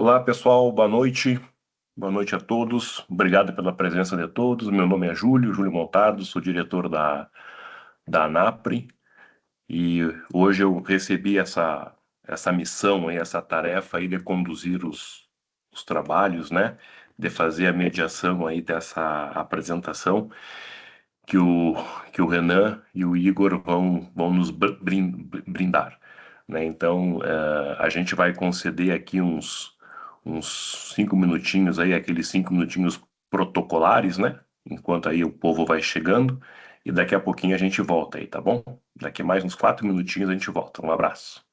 Olá, pessoal, boa noite. Boa noite a todos. Obrigado pela presença de todos. Meu nome é Júlio Montado, sou diretor da ANAPRE e hoje eu recebi essa missão, aí, essa tarefa aí de conduzir os trabalhos, né? De fazer a mediação aí dessa apresentação que o, que o Renan e o Igor vão nos brindar, né? Então, a gente vai conceder aqui uns 5 minutinhos aí, aqueles 5 minutinhos protocolares, né? Enquanto aí o povo vai chegando, e daqui a pouquinho a gente volta aí, tá bom? Daqui a mais uns 4 minutinhos a gente volta. Um abraço.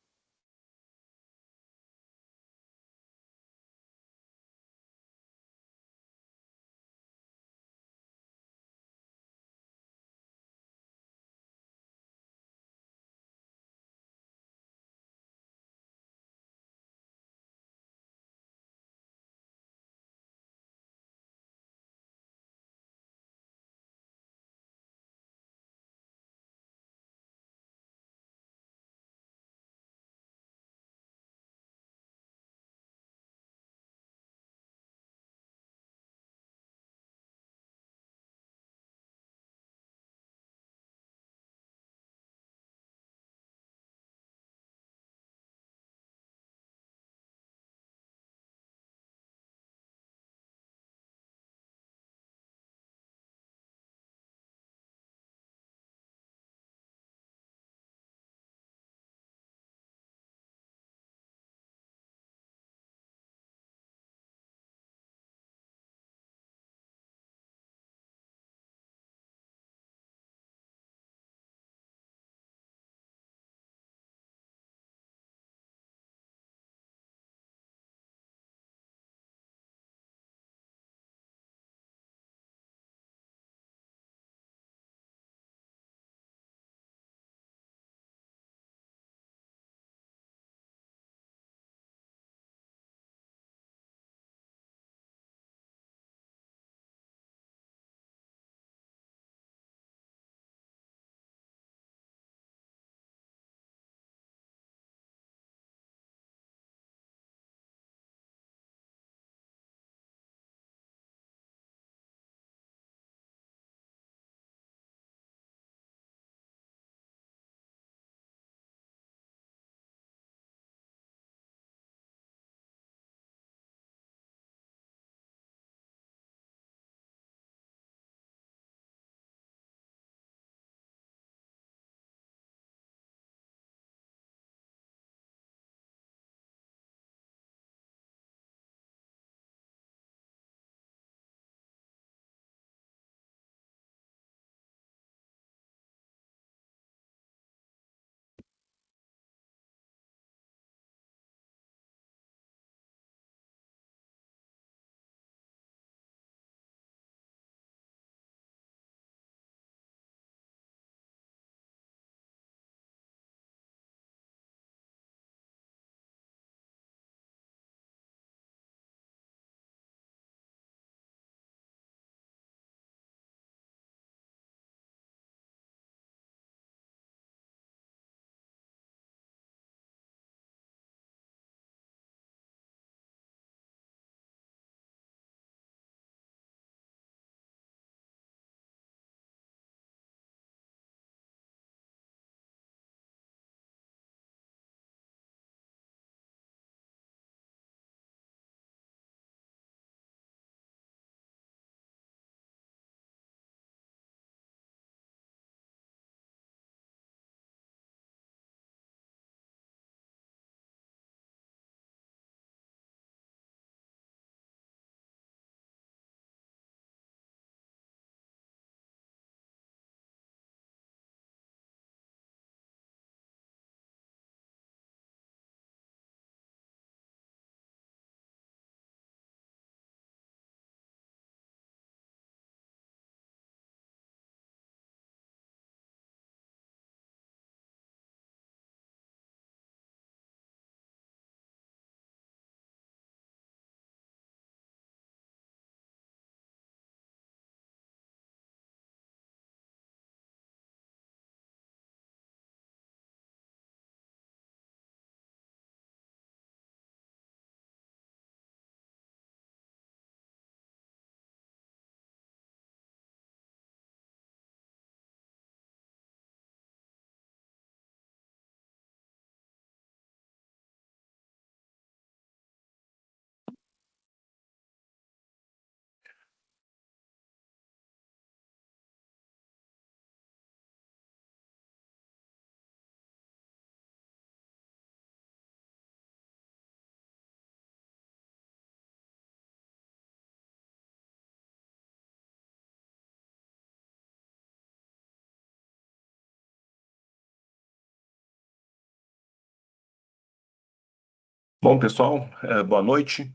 Bom, pessoal, boa noite.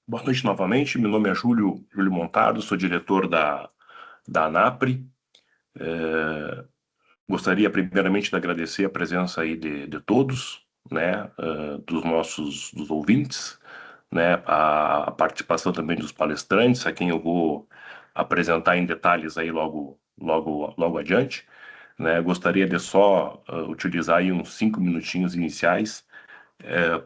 Boa noite novamente. Meu nome é Júlio Montardo, sou diretor da ANAPRE. Gostaria primeiramente de agradecer a presença aí de todos, né, dos ouvintes, né, a participação também dos palestrantes, a quem eu vou apresentar em detalhes aí logo adiante, né. Gostaria de só utilizar aí uns 5 minutinhos iniciais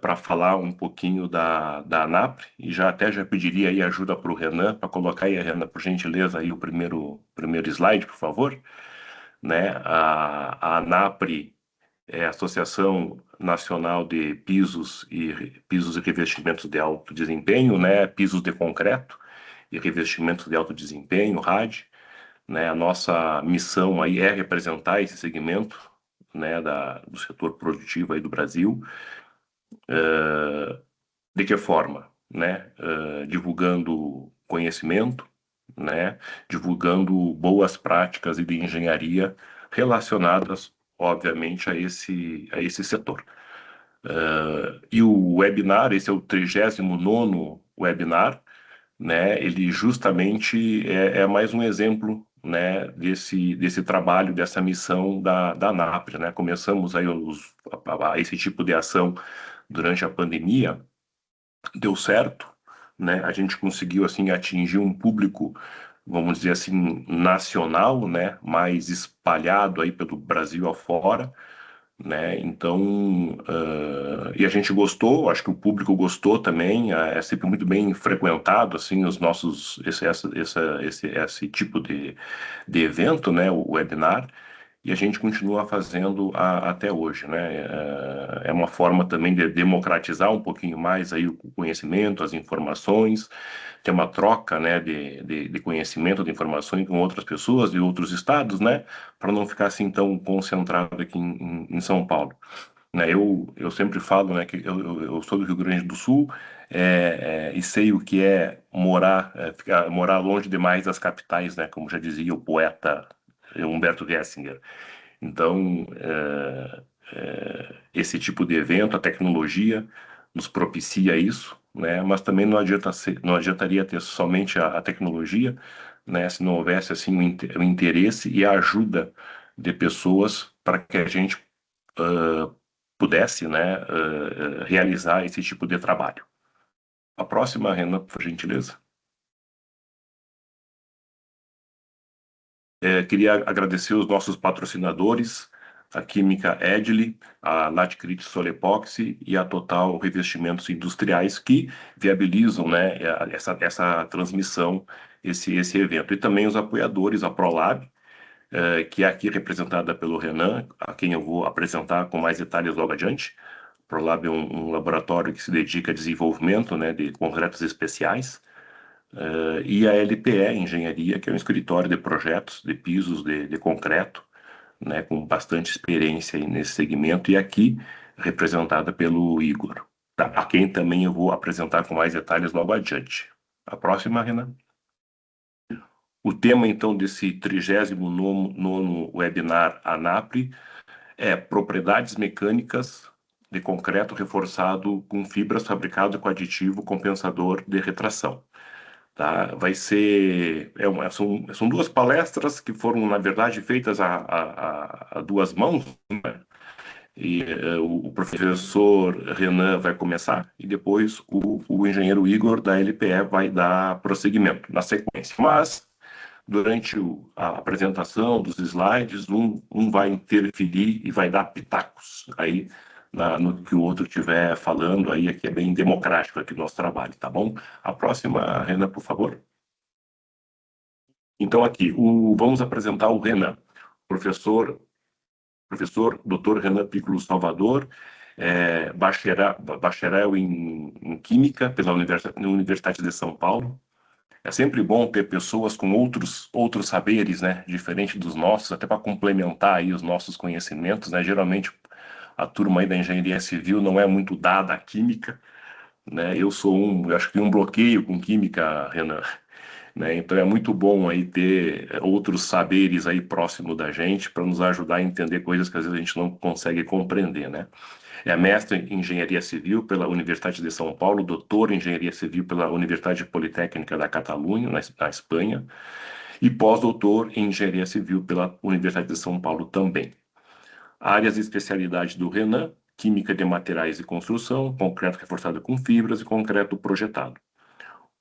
para falar um pouquinho da ANAPRE, e já pediria aí ajuda para o Renan, para colocar aí, Renan, por gentileza, aí o primeiro slide, por favor. Né? A ANAPRE é a Associação Nacional de Pisos e Revestimentos de Alto Desempenho, né? Pisos de concreto e revestimentos de alto desempenho, RAD. Né? A nossa missão aí é representar esse segmento, né, do setor produtivo aí do Brasil. De que forma? Né? Divulgando conhecimento, né? Divulgando boas práticas de engenharia relacionadas, obviamente, a esse setor. E o webinar, esse é o 39º webinar, né? Ele justamente é mais um exemplo, né, desse trabalho, dessa missão da ANAPRE, né? Começamos aí esse tipo de ação durante a pandemia, deu certo, né? A gente conseguiu assim atingir um público, vamos dizer assim, nacional, né? Mais espalhado aí pelo Brasil afora, né? Então, e a gente gostou, acho que o público gostou também. É sempre muito bem frequentado assim os nossos esse tipo de evento, né? O webinar. E a gente continua fazendo até hoje, né? É uma forma também de democratizar um pouquinho mais aí o conhecimento, as informações, ter uma troca, né, de conhecimento, de informações com outras pessoas de outros estados, né? Para não ficar assim tão concentrado aqui em São Paulo. Né, eu sempre falo, né, que eu sou do Rio Grande do Sul, e sei o que é morar longe demais das capitais, né? Como já dizia o poeta Humberto Gessinger. Então, esse tipo de evento, a tecnologia nos propicia isso, né? Mas também não adiantaria ter somente a tecnologia, né? Se não houvesse assim o interesse e a ajuda de pessoas para que a gente pudesse, né, realizar esse tipo de trabalho. A próxima, Renan, por gentileza. Queria agradecer os nossos patrocinadores, a Química Edley, a Latcrit Solepoxy e a Total Revestimentos Industriais, que viabilizam, né, essa transmissão, esse evento. E também os apoiadores, a ProLab, que é aqui representada pelo Renan, a quem eu vou apresentar com mais detalhes logo adiante. A ProLab é um laboratório que se dedica a desenvolvimento, né, de concretos especiais. E a LPE Engenharia, que é um escritório de projetos de pisos de concreto, né, com bastante experiência aí nesse segmento, e aqui representada pelo Igor, tá? A quem também eu vou apresentar com mais detalhes logo adiante. A próxima, Renan. O tema, então, desse 39º webinar ANAPRE é propriedades mecânicas de concreto reforçado com fibras fabricado com aditivo compensador de retração. Tá? Vai ser, são duas palestras que foram, na verdade, feitas a duas mãos, né? E o professor Renan vai começar e depois o engenheiro Igor da LPE vai dar prosseguimento na sequência. Mas durante a apresentação dos slides, um vai interferir e vai dar pitacos aí no que o outro estiver falando aí, aqui é bem democrático aqui o nosso trabalho, tá bom? A próxima, Renan, por favor. Então aqui, vamos apresentar o Renan, professor Dr. Renan Piccolo Salvador, bacharel em Química pela Universidade de São Paulo. É sempre bom ter pessoas com outros saberes, né, diferente dos nossos, até para complementar aí os nossos conhecimentos, né? Geralmente a turma aí da engenharia civil não é muito dada à química, né? Eu acho que tenho um bloqueio com química, Renan. né? Então é muito bom aí ter outros saberes aí próximo da gente para nos ajudar a entender coisas que às vezes a gente não consegue compreender, né? É mestre em Engenharia Civil pela Universidade de São Paulo, doutor em Engenharia Civil pela Universidade Politécnica da Catalunha, na Espanha, e pós-doutor em Engenharia Civil pela Universidade de São Paulo também. Áreas de especialidade do Renan: Química de Materiais e Construção, concreto reforçado com fibras e concreto projetado.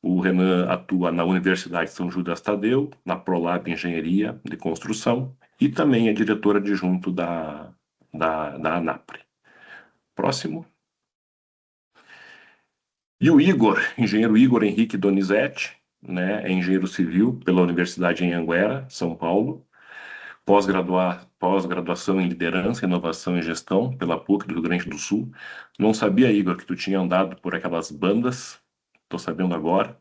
O Renan atua na Universidade São Judas Tadeu, na Prolab Engenharia de Construção, e também é diretor adjunto da ANAPRE. Próximo. E o Igor, engenheiro Igor Henrique Donizete, né, é engenheiro civil pela Universidade em Anguera, São Paulo, pós-graduação em liderança, inovação e gestão pela PUC do Rio Grande do Sul. Não sabia, Igor, que tu tinha andado por aquelas bandas, estou sabendo agora.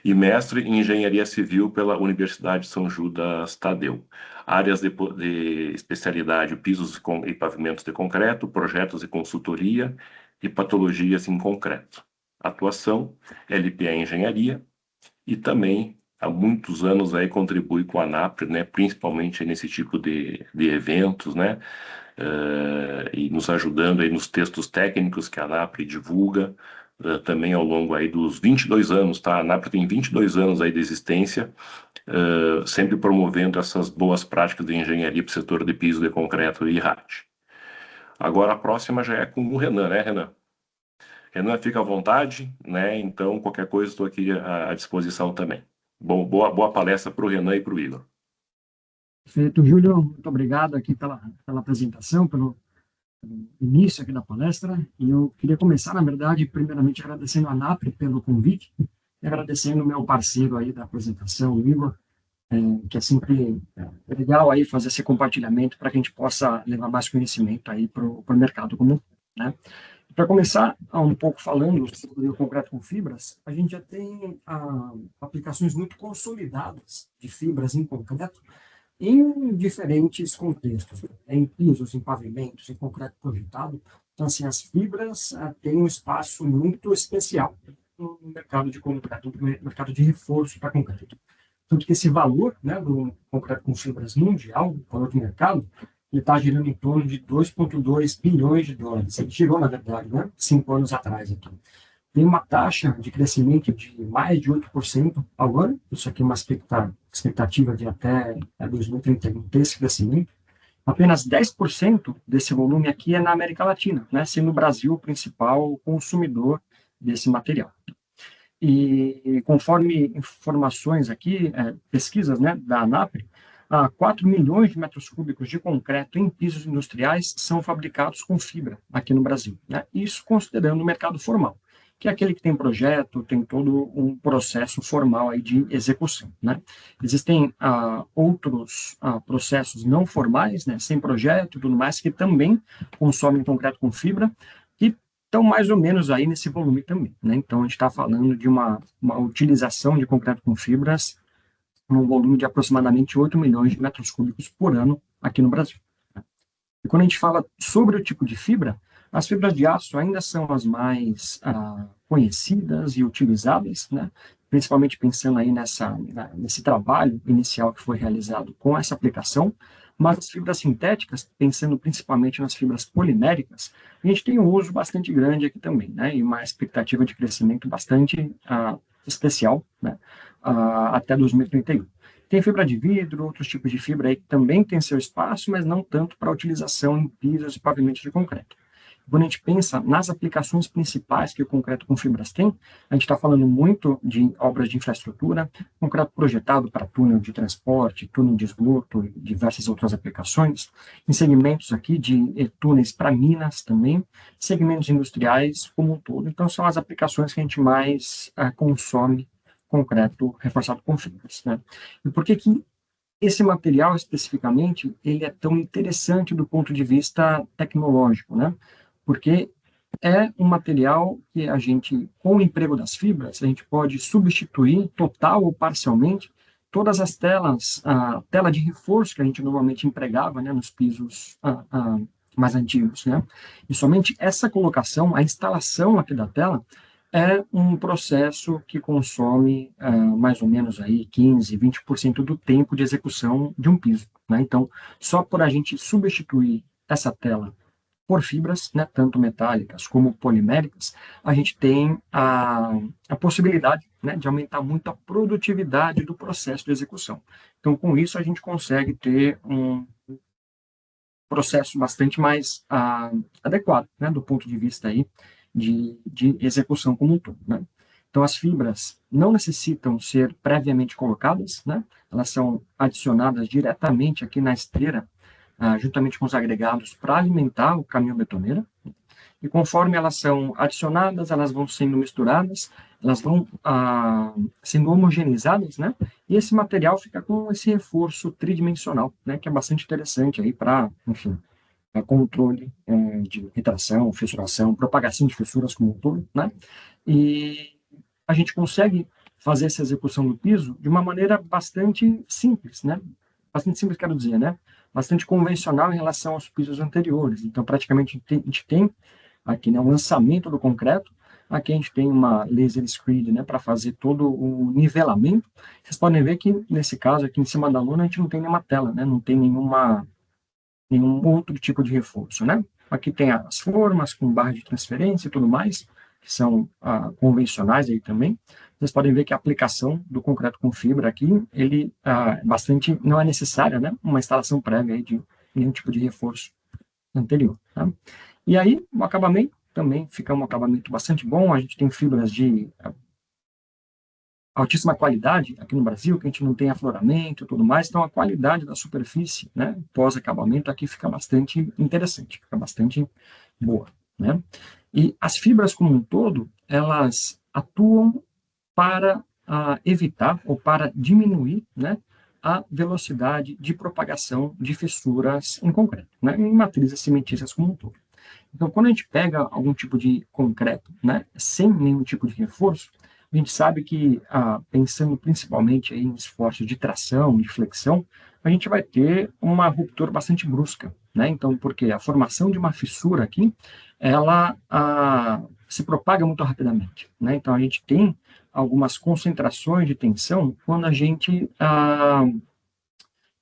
E mestre em engenharia civil pela Universidade São Judas Tadeu. Áreas de especialidade: pisos e pavimentos de concreto, projetos e consultoria e patologias em concreto. Atuação: LPA Engenharia, e também há muitos anos aí contribui com a ANAPRE, né, principalmente nesse tipo de eventos, né, e nos ajudando aí nos textos técnicos que a ANAPRE divulga, também ao longo aí dos 22 anos, tá? A ANAPRE tem 22 anos aí de existência, sempre promovendo essas boas práticas de engenharia para o setor de piso de concreto e RAT. Agora a próxima já é com o Renan, né, Renan? Renan, fica à vontade, né? Então, qualquer coisa, estou aqui à disposição também. Bom, boa palestra para o Renan e para o Igor. Perfeito, Júlio, muito obrigado aqui pela apresentação, pelo início aqui da palestra. E eu queria começar, na verdade, primeiramente agradecendo a NAPRE pelo convite e agradecendo o meu parceiro aí da apresentação, o Igor, que é sempre legal aí fazer esse compartilhamento para que a gente possa levar mais conhecimento aí para o mercado como um todo, né? Para começar um pouco falando sobre o concreto com fibras, a gente já tem aplicações muito consolidadas de fibras em concreto em diferentes contextos, né? Em pisos, em pavimentos, em concreto projetado. Então, assim, as fibras têm um espaço muito especial no mercado de concreto, no mercado de reforço para concreto. Tanto que esse valor, né, do concreto com fibras mundial, o valor do mercado, ele está girando em torno de 2,2 bilhões de dólares. Ele girou, na verdade, né, 5 anos atrás aqui. Tem uma taxa de crescimento de mais de 8% ao ano. Isso aqui é uma expectativa de até 2031 ter esse crescimento. Apenas 10% desse volume aqui é na América Latina, né, sendo o Brasil o principal consumidor desse material. E conforme informações aqui, pesquisas, né, da ANAPRE, 4 milhões de metros cúbicos de concreto em pisos industriais são fabricados com fibra aqui no Brasil, né? Isso considerando o mercado formal, que é aquele que tem projeto, tem todo um processo formal aí de execução, né? Existem outros processos não formais, né, sem projeto e tudo mais, que também consomem concreto com fibra, que estão mais ou menos aí nesse volume também, né? Então, a gente está falando de uma utilização de concreto com fibras num volume de aproximadamente 8 milhões de metros cúbicos por ano aqui no Brasil. E quando a gente fala sobre o tipo de fibra, as fibras de aço ainda são as mais conhecidas e utilizáveis, né? Principalmente pensando aí nesse trabalho inicial que foi realizado com essa aplicação, mas as fibras sintéticas, pensando principalmente nas fibras poliméricas, a gente tem um uso bastante grande aqui também, né? E uma expectativa de crescimento bastante especial, né? Até 2031. Tem fibra de vidro, outros tipos de fibra aí que também tem seu espaço, mas não tanto para utilização em pisos e pavimentos de concreto. Quando a gente pensa nas aplicações principais que o concreto com fibras tem, a gente está falando muito de obras de infraestrutura, concreto projetado para túnel de transporte, túnel de esgoto e diversas outras aplicações, em segmentos aqui de túneis para minas também, segmentos industriais como um todo. Então, são as aplicações que a gente mais consome concreto reforçado com fibras, né? E por que que esse material especificamente ele é tão interessante do ponto de vista tecnológico, né? Porque é um material que a gente, com o emprego das fibras, a gente pode substituir total ou parcialmente todas as telas, a tela de reforço que a gente normalmente empregava, né, nos pisos mais antigos, né? E somente essa colocação, a instalação aqui da tela, é um processo que consome mais ou menos aí 15, 20% do tempo de execução de um piso, né? Então, só por a gente substituir essa tela por fibras, né, tanto metálicas como poliméricas, a gente tem a possibilidade, né, de aumentar muito a produtividade do processo de execução. Então, com isso, a gente consegue ter um processo bastante mais adequado, né, do ponto de vista aí de execução como um todo, né? Então, as fibras não necessitam ser previamente colocadas, né? Elas são adicionadas diretamente aqui na esteira, juntamente com os agregados, para alimentar o caminhão betoneira. E conforme elas são adicionadas, elas vão sendo misturadas, elas vão sendo homogeneizadas, né? E esse material fica com esse reforço tridimensional, né? Que é bastante interessante aí para, enfim, controle de retração, fissuração, propagação de fissuras como um todo, né? E a gente consegue fazer essa execução do piso de uma maneira bastante simples, né? Bastante simples, quero dizer, né? Bastante convencional em relação aos pisos anteriores. Então, praticamente, a gente tem aqui, né, o lançamento do concreto. Aqui a gente tem uma laser screed, né, para fazer todo o nivelamento. Vocês podem ver que, nesse caso, aqui em cima da lona, a gente não tem nenhuma tela, né? Não tem nenhum outro tipo de reforço, né? Aqui tem as formas com barra de transferência e tudo mais, que são convencionais aí também. Vocês podem ver que a aplicação do concreto com fibra aqui, ele bastante, não é necessária, né? Uma instalação prévia aí de nenhum tipo de reforço anterior, tá? E aí, o acabamento também fica um acabamento bastante bom. A gente tem fibras de altíssima qualidade aqui no Brasil, que a gente não tem afloramento e tudo mais, então a qualidade da superfície, né, pós-acabamento aqui fica bastante interessante, fica bastante boa, né? E as fibras como um todo, elas atuam para evitar ou para diminuir, né, a velocidade de propagação de fissuras em concreto, né, em matrizes cimentícias como um todo. Então, quando a gente pega algum tipo de concreto, né, sem nenhum tipo de reforço, a gente sabe que, pensando principalmente aí em esforços de tração, de flexão, a gente vai ter uma ruptura bastante brusca, né? Então, porque a formação de uma fissura aqui, ela se propaga muito rapidamente, né? Então, a gente tem algumas concentrações de tensão quando a gente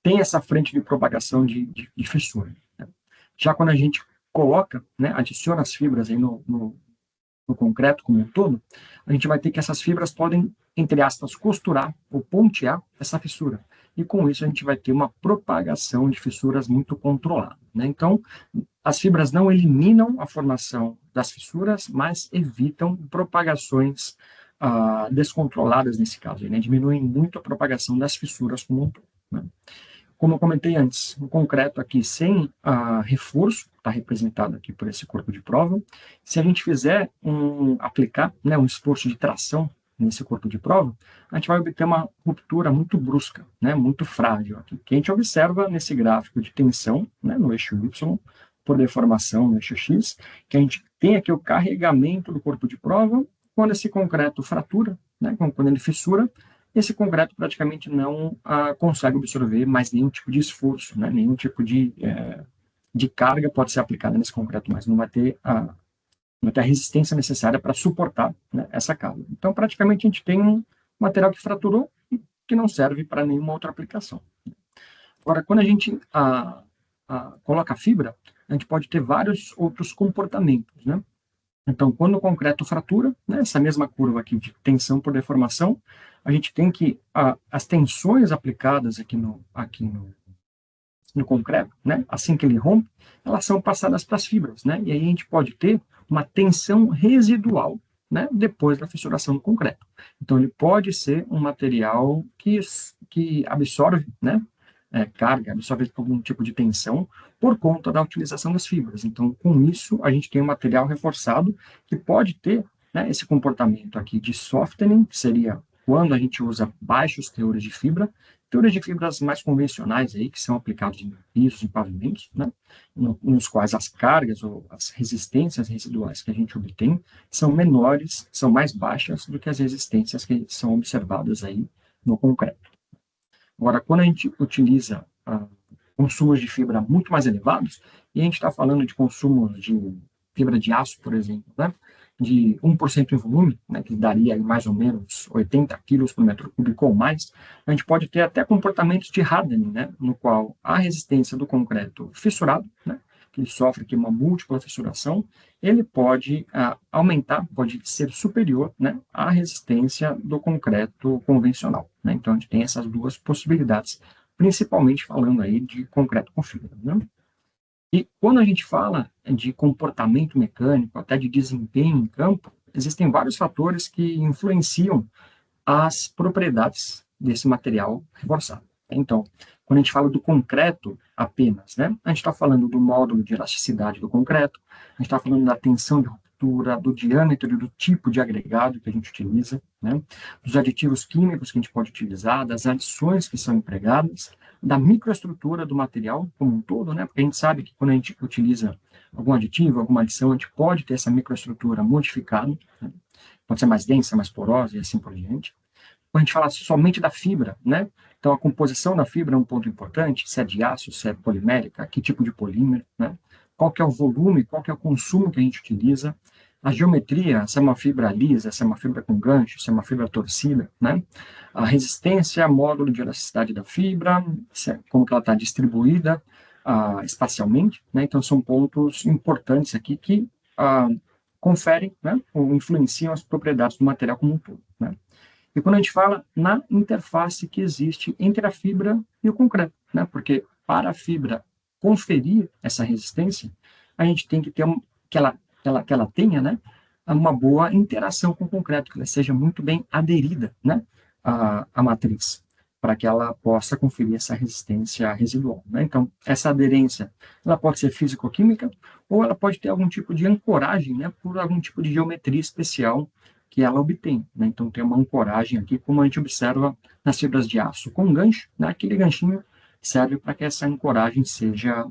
tem essa frente de propagação de fissura, né? Já quando a gente coloca, né, adiciona as fibras aí no concreto como um todo, a gente vai ter que essas fibras podem, entre aspas, costurar ou pontear essa fissura. E com isso a gente vai ter uma propagação de fissuras muito controlada, né? Então, as fibras não eliminam a formação das fissuras, mas evitam propagações descontroladas nesse caso, né? Diminuem muito a propagação das fissuras como um todo, né? Como eu comentei antes, o concreto aqui sem reforço, está representado aqui por esse corpo de prova. Se a gente fizer aplicar, né, um esforço de tração nesse corpo de prova, a gente vai obter uma ruptura muito brusca, né, muito frágil aqui, que a gente observa nesse gráfico de tensão, né, no eixo Y, por deformação no eixo X, que a gente tem aqui o carregamento do corpo de prova. Quando esse concreto fratura, né, quando ele fissura, esse concreto praticamente não consegue absorver mais nenhum tipo de esforço, né? Nenhum tipo de carga pode ser aplicada nesse concreto, mas não vai ter a resistência necessária para suportar, né, essa carga. Então, praticamente, a gente tem um material que fraturou e que não serve para nenhuma outra aplicação. Agora, quando a gente coloca fibra, a gente pode ter vários outros comportamentos, né? Então, quando o concreto fratura, né, essa mesma curva aqui de tensão por deformação, a gente tem que as tensões aplicadas aqui no concreto, né, assim que ele rompe, elas são passadas para as fibras, né, e aí a gente pode ter uma tensão residual, né, depois da fissuração do concreto. Então, ele pode ser um material que absorve, né, carga, absorve algum tipo de tensão por conta da utilização das fibras. Então, com isso, a gente tem um material reforçado que pode ter, né, esse comportamento aqui de softening, que seria quando a gente usa baixos teores de fibra, teores de fibras mais convencionais aí, que são aplicados em pisos e pavimentos, né, nos quais as cargas ou as resistências residuais que a gente obtém são menores, são mais baixas do que as resistências que são observadas aí no concreto. Agora, quando a gente utiliza consumos de fibra muito mais elevados, e a gente está falando de consumos de fibra de aço, por exemplo, né? de 1% em volume, né, que daria aí mais ou menos 80 quilos por metro cúbico ou mais, a gente pode ter até comportamentos de hardening, né, no qual a resistência do concreto fissurado, né, que ele sofre aqui uma múltipla fissuração, ele pode aumentar, pode ser superior, né, à resistência do concreto convencional, né? Então, a gente tem essas duas possibilidades, principalmente falando aí de concreto com fibra, né? E quando a gente fala de comportamento mecânico, até de desempenho em campo, existem vários fatores que influenciam as propriedades desse material reforçado. Então, quando a gente fala do concreto apenas, né, a gente está falando do módulo de elasticidade do concreto, a gente está falando da tensão de ruptura, do diâmetro e do tipo de agregado que a gente utiliza, né, dos aditivos químicos que a gente pode utilizar, das adições que são empregadas, da microestrutura do material como um todo, né, porque a gente sabe que quando a gente utiliza algum aditivo, alguma adição, a gente pode ter essa microestrutura modificada, né, pode ser mais densa, mais porosa e assim por diante. Quando a gente fala somente da fibra, né? Então, a composição da fibra é um ponto importante, se é de aço, se é polimérica, que tipo de polímero, né? Qual que é o volume, qual que é o consumo que a gente utiliza, a geometria, se é uma fibra lisa, se é uma fibra com gancho, se é uma fibra torcida, né? A resistência, módulo de elasticidade da fibra, como que ela está distribuída espacialmente, né? Então, são pontos importantes aqui que conferem, né, ou influenciam as propriedades do material como um todo, né? E quando a gente fala na interface que existe entre a fibra e o concreto, né? Porque para a fibra conferir essa resistência, a gente tem que ter que ela tenha, né, uma boa interação com o concreto, que ela seja muito bem aderida, né, à matriz, para que ela possa conferir essa resistência residual, né? Então, essa aderência, ela pode ser físico-química ou ela pode ter algum tipo de ancoragem, né, por algum tipo de geometria especial que ela obtém, né? Então, tem uma ancoragem aqui, como a gente observa nas fibras de aço com gancho, né? Aquele ganchinho serve para que essa ancoragem seja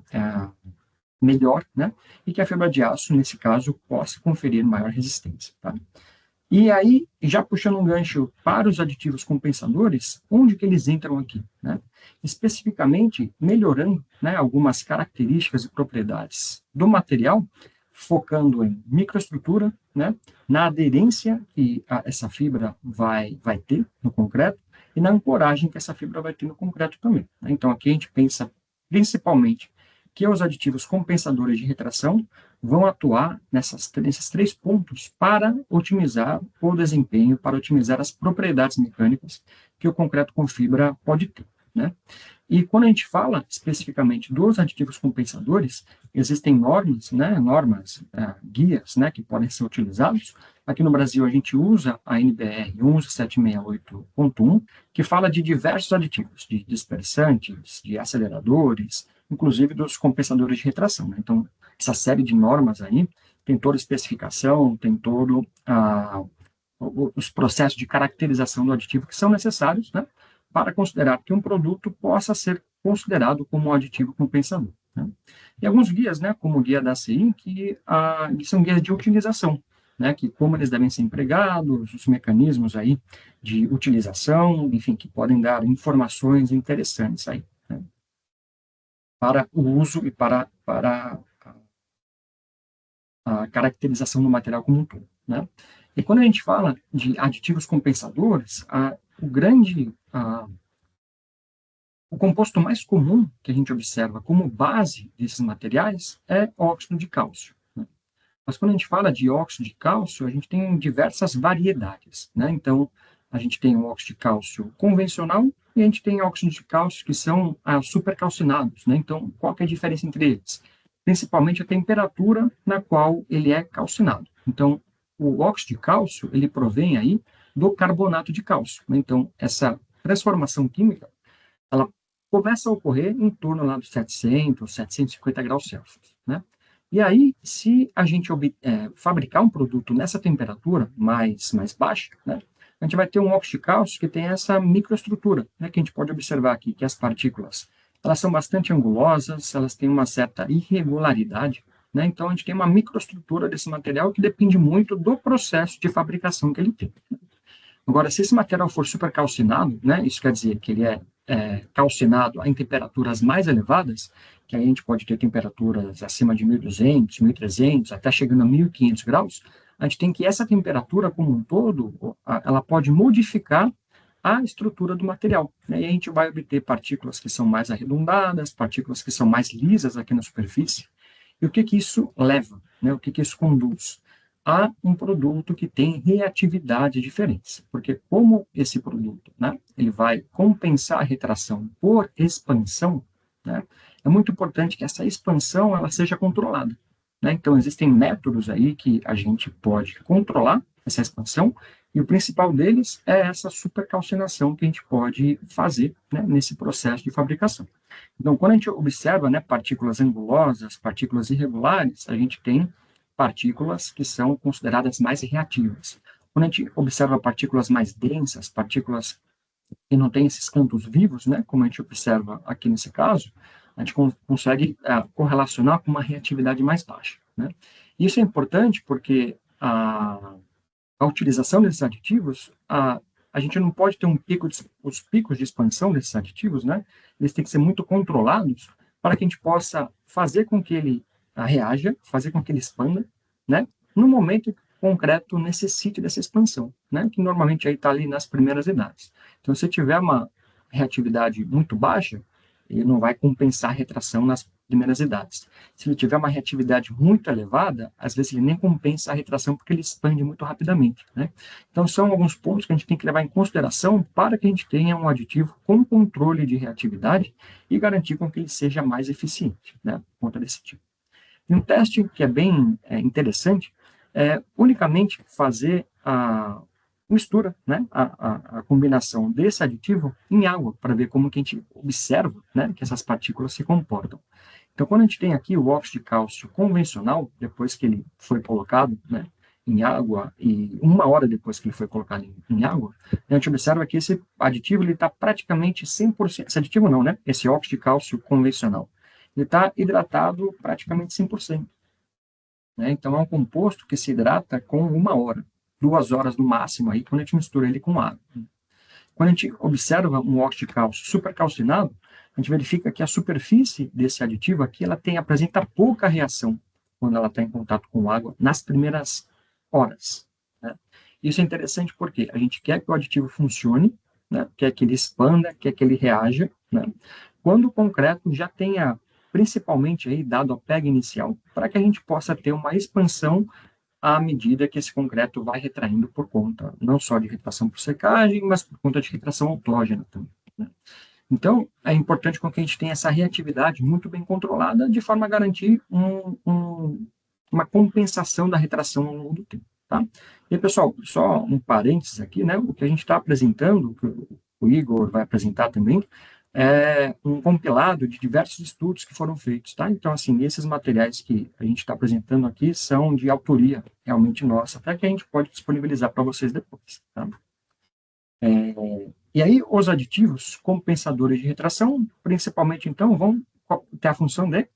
melhor, né? E que a fibra de aço, nesse caso, possa conferir maior resistência, tá? E aí, já puxando um gancho para os aditivos compensadores, onde que eles entram aqui, né? Especificamente, melhorando, né, algumas características e propriedades do material, focando em microestrutura, né, na aderência que essa fibra vai ter no concreto e na ancoragem que essa fibra vai ter no concreto também, né? Então, aqui a gente pensa principalmente que os aditivos compensadores de retração vão atuar nesses três pontos para otimizar o desempenho, para otimizar as propriedades mecânicas que o concreto com fibra pode ter, né? E quando a gente fala especificamente dos aditivos compensadores, existem normas, né, guias, né, que podem ser utilizados. Aqui no Brasil a gente usa a NBR 11768.1, que fala de diversos aditivos, de dispersantes, de aceleradores, inclusive dos compensadores de retração, né? Então, essa série de normas aí tem toda a especificação, tem todo os processos de caracterização do aditivo que são necessários, né, para considerar que um produto possa ser considerado como um aditivo compensador, né? E alguns guias, né, como o guia da ACI, que são guias de utilização, né, que como eles devem ser empregados, os mecanismos aí de utilização, enfim, que podem dar informações interessantes aí, né, para o uso e para a caracterização do material como um todo, né? E quando a gente fala de aditivos compensadores, o composto mais comum que a gente observa como base desses materiais é óxido de cálcio, né? Mas quando a gente fala de óxido de cálcio, a gente tem diversas variedades, né? Então, a gente tem o óxido de cálcio convencional e a gente tem óxidos de cálcio que são supercalcinados, né? Então, qual que é a diferença entre eles? Principalmente a temperatura na qual ele é calcinado. Então, o óxido de cálcio, ele provém aí do carbonato de cálcio, né? Então, essa transformação química, ela começa a ocorrer em torno lá dos 700, 750 graus Celsius, né? E aí, se a gente fabricar um produto nessa temperatura mais baixa, né, a gente vai ter um óxido de cálcio que tem essa microestrutura, né, que a gente pode observar aqui, que as partículas, elas são bastante angulosas, elas têm uma certa irregularidade, né? Então, a gente tem uma microestrutura desse material que depende muito do processo de fabricação que ele tem. Agora, se esse material for supercalcinado, né, isso quer dizer que ele é calcinado em temperaturas mais elevadas, que aí a gente pode ter temperaturas acima de 1.200, 1.300, até chegando a 1.500 graus, a gente tem que essa temperatura como um todo, ela pode modificar a estrutura do material, né? E a gente vai obter partículas que são mais arredondadas, partículas que são mais lisas aqui na superfície. E o que que isso leva, né? O que que isso conduz? A um produto que tem reatividade diferente. Porque como esse produto, né, ele vai compensar a retração por expansão, né, é muito importante que essa expansão ela seja controlada, né? Então, existem métodos aí que a gente pode controlar essa expansão, e o principal deles é essa supercalcinação que a gente pode fazer, né, nesse processo de fabricação. Então, quando a gente observa, né, partículas angulosas, partículas irregulares, a gente tem partículas que são consideradas mais reativas. Quando a gente observa partículas mais densas, partículas que não têm esses campos vivos, né, como a gente observa aqui nesse caso, a gente consegue correlacionar com uma reatividade mais baixa, né? Isso é importante porque a utilização desses aditivos, a gente não pode ter os picos de expansão desses aditivos, né? Eles têm que ser muito controlados para que a gente possa fazer com que ele reaja, fazer com que ele expanda, né? No momento que o concreto necessite dessa expansão, né? Que normalmente aí está ali nas primeiras idades. Então, se tiver uma reatividade muito baixa, ele não vai compensar a retração nas primeiras idades. Se ele tiver uma reatividade muito elevada, às vezes ele nem compensa a retração porque ele expande muito rapidamente, né? Então, são alguns pontos que a gente tem que levar em consideração para que a gente tenha um aditivo com controle de reatividade e garantir com que ele seja mais eficiente, né, por conta desse tipo. E um teste que é bem interessante é unicamente fazer a mistura, né, a combinação desse aditivo em água, para ver como que a gente observa, né, que essas partículas se comportam. Então, quando a gente tem aqui o óxido de cálcio convencional, depois que ele foi colocado, né, em água, e 1 hora depois que ele foi colocado em água, a gente observa que esse aditivo está praticamente 100%, esse aditivo não, né, esse óxido de cálcio convencional, ele está hidratado praticamente 100%. Né? Então, é um composto que se hidrata com 1 hora, 2 horas no máximo, aí, quando a gente mistura ele com água. Quando a gente observa um óxido de cálcio supercalcinado, a gente verifica que a superfície desse aditivo aqui apresenta pouca reação quando ela está em contato com água nas primeiras horas. Né? Isso é interessante porque a gente quer que o aditivo funcione, né? Quer que ele expanda, quer que ele reaja, né? Quando o concreto já tenha principalmente aí dado a pega inicial, para que a gente possa ter uma expansão à medida que esse concreto vai retraindo por conta não só de retração por secagem, mas por conta de retração autógena também, né? Então, é importante que a gente tenha essa reatividade muito bem controlada, de forma a garantir uma compensação da retração ao longo do tempo. Tá? E, pessoal, só um parênteses aqui, né? O que a gente está apresentando, que o Igor vai apresentar também, é um compilado de diversos estudos que foram feitos, tá? Então, assim, esses materiais que a gente está apresentando aqui são de autoria realmente nossa, até que a gente pode disponibilizar para vocês depois, tá? E aí, os aditivos compensadores de retração, principalmente, então, vão ter a função de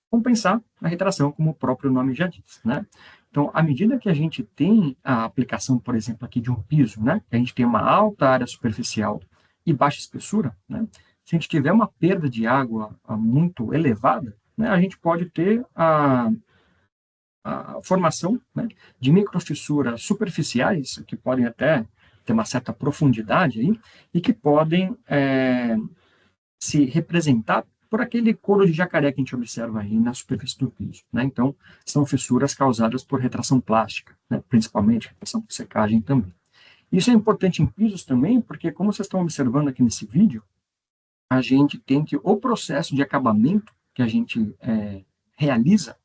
compensar a retração, como o próprio nome já diz, né? Então, à medida que a gente tem a aplicação, por exemplo, aqui de um piso, né? Que a gente tem uma alta área superficial e baixa espessura, né? Se a gente tiver uma perda de água muito elevada, né? A gente pode ter a formação, né, de microfissuras superficiais, que podem até ter uma certa profundidade aí, e que podem se representar por aquele couro de jacaré que a gente observa aí na superfície do piso, né? Então, são fissuras causadas por retração plástica, né? Principalmente retração por secagem também. Isso é importante em pisos também, porque como vocês estão observando aqui nesse vídeo, a gente tem que o processo de acabamento que a gente realiza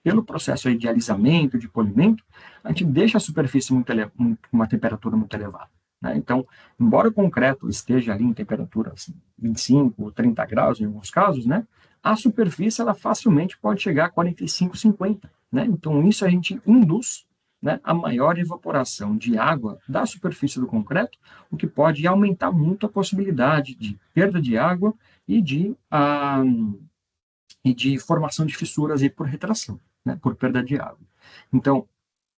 pelo processo aí de alisamento, de polimento, a gente deixa a superfície com uma temperatura muito elevada, né? Então, embora o concreto esteja ali em temperatura assim, 25, 30 graus em alguns casos, né, a superfície ela facilmente pode chegar a 45, 50, né? Então, isso a gente induz, né, a maior evaporação de água da superfície do concreto, o que pode aumentar muito a possibilidade de perda de água e de formação de fissuras aí por retração, né, por perda de água. Então,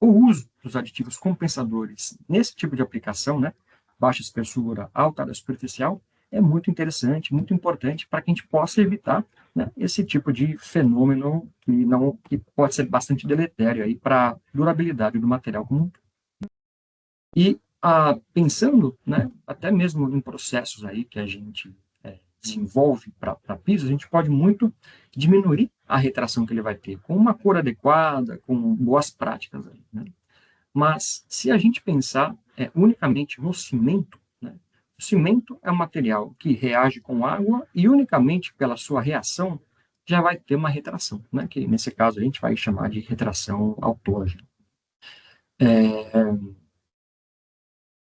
o uso dos aditivos compensadores nesse tipo de aplicação, né, baixa espessura, alta área superficial, é muito interessante, muito importante para que a gente possa evitar, né, esse tipo de fenômeno que pode ser bastante deletério aí para a durabilidade do material como um todo. E pensando, né, até mesmo em processos aí que a gente desenvolve para piso, a gente pode muito diminuir a retração que ele vai ter, com uma cor adequada, com boas práticas aí, né? Mas se a gente pensar unicamente no cimento, né, o cimento é um material que reage com água e unicamente pela sua reação já vai ter uma retração, né, que nesse caso a gente vai chamar de retração autógena.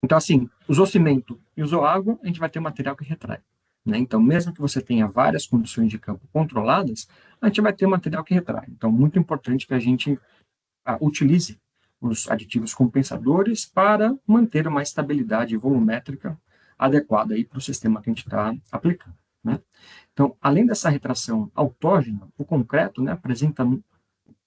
Então, assim, usou cimento e usou água, a gente vai ter um material que retrai. Né? Então, mesmo que você tenha várias condições de campo controladas, a gente vai ter um material que retrai. Então, muito importante que a gente utilize os aditivos compensadores para manter uma estabilidade volumétrica adequada para o sistema que a gente está aplicando. Né? Então, além dessa retração autógena, o concreto, né, apresenta,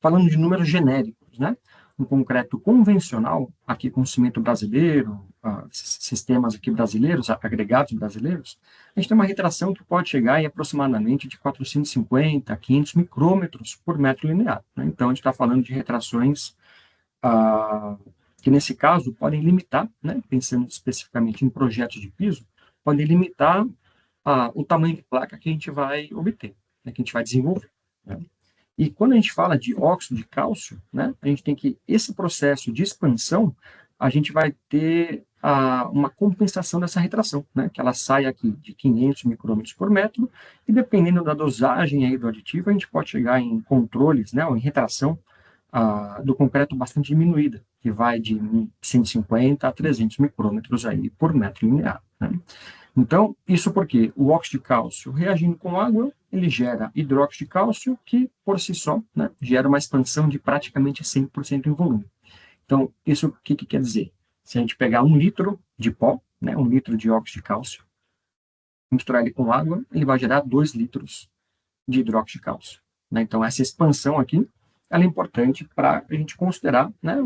falando de números genéricos, né, um concreto convencional, aqui com cimento brasileiro, sistemas aqui brasileiros, agregados brasileiros, a gente tem uma retração que pode chegar em aproximadamente de 450 a 500 micrômetros por metro linear. Né? Então, a gente está falando de retrações que, nesse caso, podem limitar, né, pensando especificamente em projetos de piso, podem limitar o tamanho de placa que a gente vai obter, né, que a gente vai desenvolver. Né? E quando a gente fala de óxido de cálcio, né, a gente tem que, esse processo de expansão, a gente vai ter uma compensação dessa retração, né, que ela sai aqui de 500 micrômetros por metro, e dependendo da dosagem aí do aditivo, a gente pode chegar em controles, né, ou em retração do concreto bastante diminuída, que vai de 150 a 300 micrômetros aí por metro linear. Né? Então, isso porque o óxido de cálcio, reagindo com água, ele gera hidróxido de cálcio, que, por si só, né, gera uma expansão de praticamente 100% em volume. Então, isso o que quer dizer? Se a gente pegar 1 litro de pó, né, 1 litro de óxido de cálcio, misturar ele com água, ele vai gerar 2 litros de hidróxido de cálcio. Né? Então, essa expansão aqui, ela é importante para a gente considerar, né,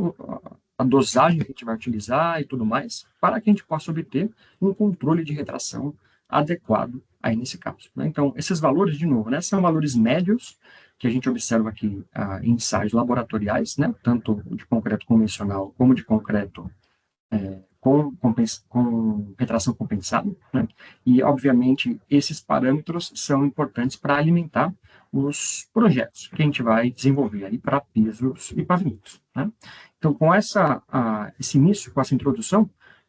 a dosagem que a gente vai utilizar e tudo mais, para que a gente possa obter um controle de retração adequado aí nesse caso. Né? Então, esses valores, de novo, né, são valores médios que a gente observa aqui em ensaios laboratoriais, né, tanto de concreto convencional como de concreto com retração compensada, né? E, obviamente, esses parâmetros são importantes para alimentar os projetos que a gente vai desenvolver aí para pisos e pavimentos. Né? Então, com esse início, com essa introdução,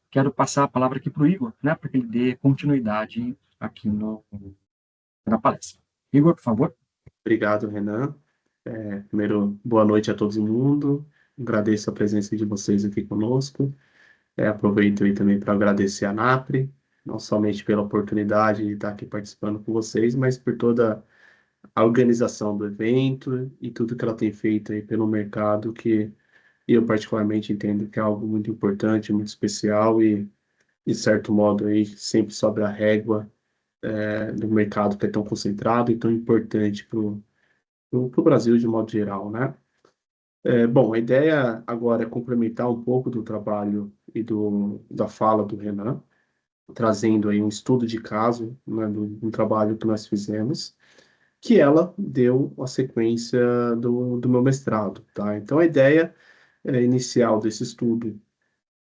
quero passar a palavra aqui para o Igor, né, para que ele dê continuidade aqui na palestra. Igor, por favor. Obrigado, Renan. Primeiro, boa noite a todo mundo. Agradeço a presença de vocês aqui conosco. Aproveito aí também para agradecer a NAPRE, não somente pela oportunidade de estar aqui participando com vocês, mas por toda a organização do evento e tudo que ela tem feito aí pelo mercado, que eu particularmente entendo que é algo muito importante, muito especial e, de certo modo, aí sempre sobe a régua do mercado que é tão concentrado e tão importante para o Brasil de modo geral, né? Bom, a ideia agora é complementar um pouco do trabalho e da fala do Renan, trazendo aí um estudo de caso, né, um trabalho que nós fizemos, que ela deu a sequência do meu mestrado, tá? Então, a ideia inicial desse estudo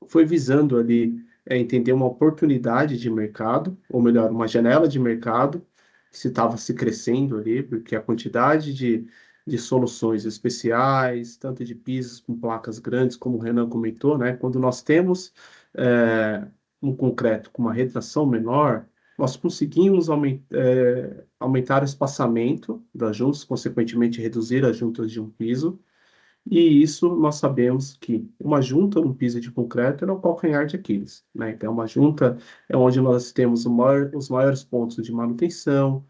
foi visando ali entender uma oportunidade de mercado, ou melhor, uma janela de mercado, que se estava se crescendo ali, porque a quantidade de soluções especiais, tanto de pisos com placas grandes, como o Renan comentou, né? Quando nós temos um concreto com uma retração menor, nós conseguimos aumentar o espaçamento das juntas, consequentemente reduzir as juntas de um piso, e isso nós sabemos que uma junta no piso de concreto é o calcanhar de Aquiles, né? Então, uma junta é onde nós temos os maiores pontos de manutenção,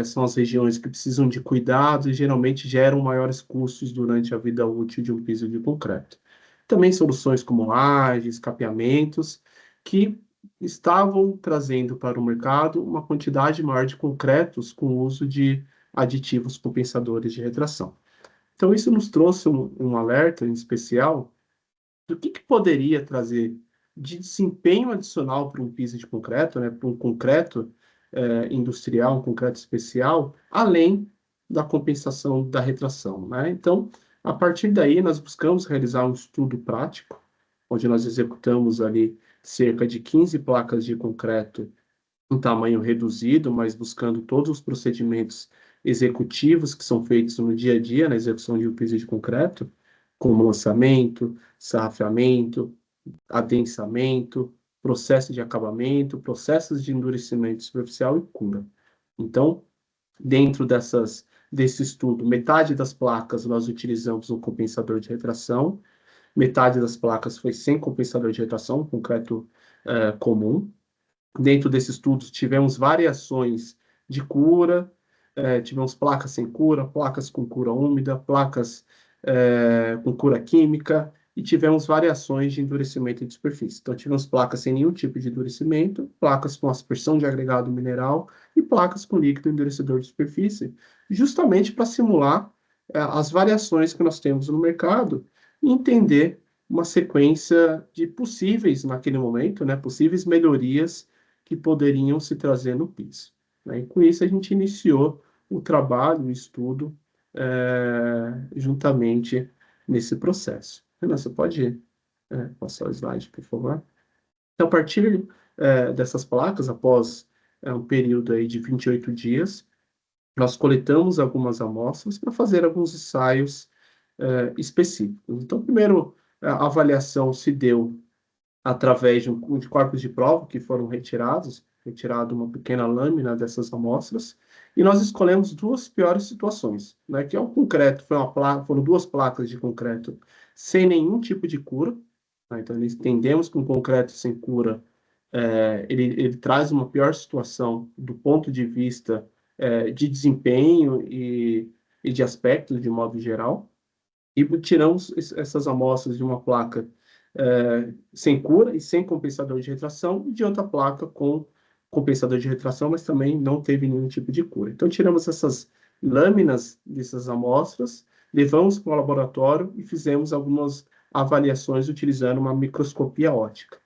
são as regiões que precisam de cuidado e geralmente geram maiores custos durante a vida útil de um piso de concreto. Também soluções como lajes, capeamentos, que estavam trazendo para o mercado uma quantidade maior de concretos com o uso de aditivos compensadores de retração. Então, isso nos trouxe um alerta em especial do que poderia trazer de desempenho adicional para um piso de concreto, né, para um concreto industrial, um concreto especial, além da compensação da retração, né? Então, a partir daí, nós buscamos realizar um estudo prático, onde nós executamos ali cerca de 15 placas de concreto em tamanho reduzido, mas buscando todos os procedimentos executivos que são feitos no dia a dia na execução de um piso de concreto, como lançamento, sarrafamento, adensamento, processo de acabamento, processos de endurecimento superficial e cura. Então, dentro desse estudo, metade das placas nós utilizamos um compensador de retração, metade das placas foi sem compensador de retração, concreto comum. Dentro desse estudo, tivemos variações de cura, tivemos placas sem cura, placas com cura úmida, placas com cura química, e tivemos variações de endurecimento de superfície. Então, tivemos placas sem nenhum tipo de endurecimento, placas com aspersão de agregado mineral e placas com líquido endurecedor de superfície, justamente para simular as variações que nós temos no mercado e entender uma sequência de possíveis, naquele momento, né, possíveis melhorias que poderiam se trazer no piso, né? E com isso a gente iniciou o trabalho, o estudo, juntamente nesse processo. Renan, você pode passar o slide, por favor? Então, a partir dessas placas, após um período aí de 28 dias, nós coletamos algumas amostras para fazer alguns ensaios específicos. Então, primeiro, a avaliação se deu através de corpos de prova que foram retirado uma pequena lâmina dessas amostras, e nós escolhemos duas piores situações, né, que é o concreto, foram duas placas de concreto sem nenhum tipo de cura, né, então entendemos que um concreto sem cura, ele traz uma pior situação do ponto de vista de desempenho e de aspecto, de modo geral, e tiramos essas amostras de uma placa sem cura e sem compensador de retração, e de outra placa com compensador de retração, mas também não teve nenhum tipo de cura. Então, tiramos essas lâminas dessas amostras, levamos para o laboratório e fizemos algumas avaliações utilizando uma microscopia óptica.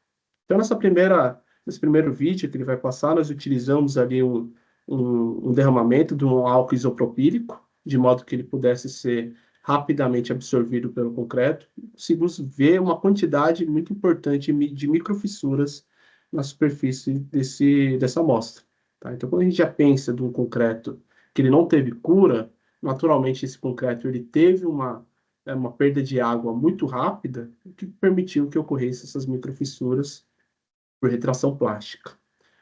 Então, nesse primeiro vídeo que ele vai passar, nós utilizamos ali um derramamento de um álcool isopropílico, de modo que ele pudesse ser rapidamente absorvido pelo concreto, conseguimos ver uma quantidade muito importante de microfissuras na superfície dessa amostra. Tá? Então, quando a gente já pensa de um concreto que ele não teve cura, naturalmente esse concreto ele teve uma perda de água muito rápida, o que permitiu que ocorressem essas microfissuras por retração plástica.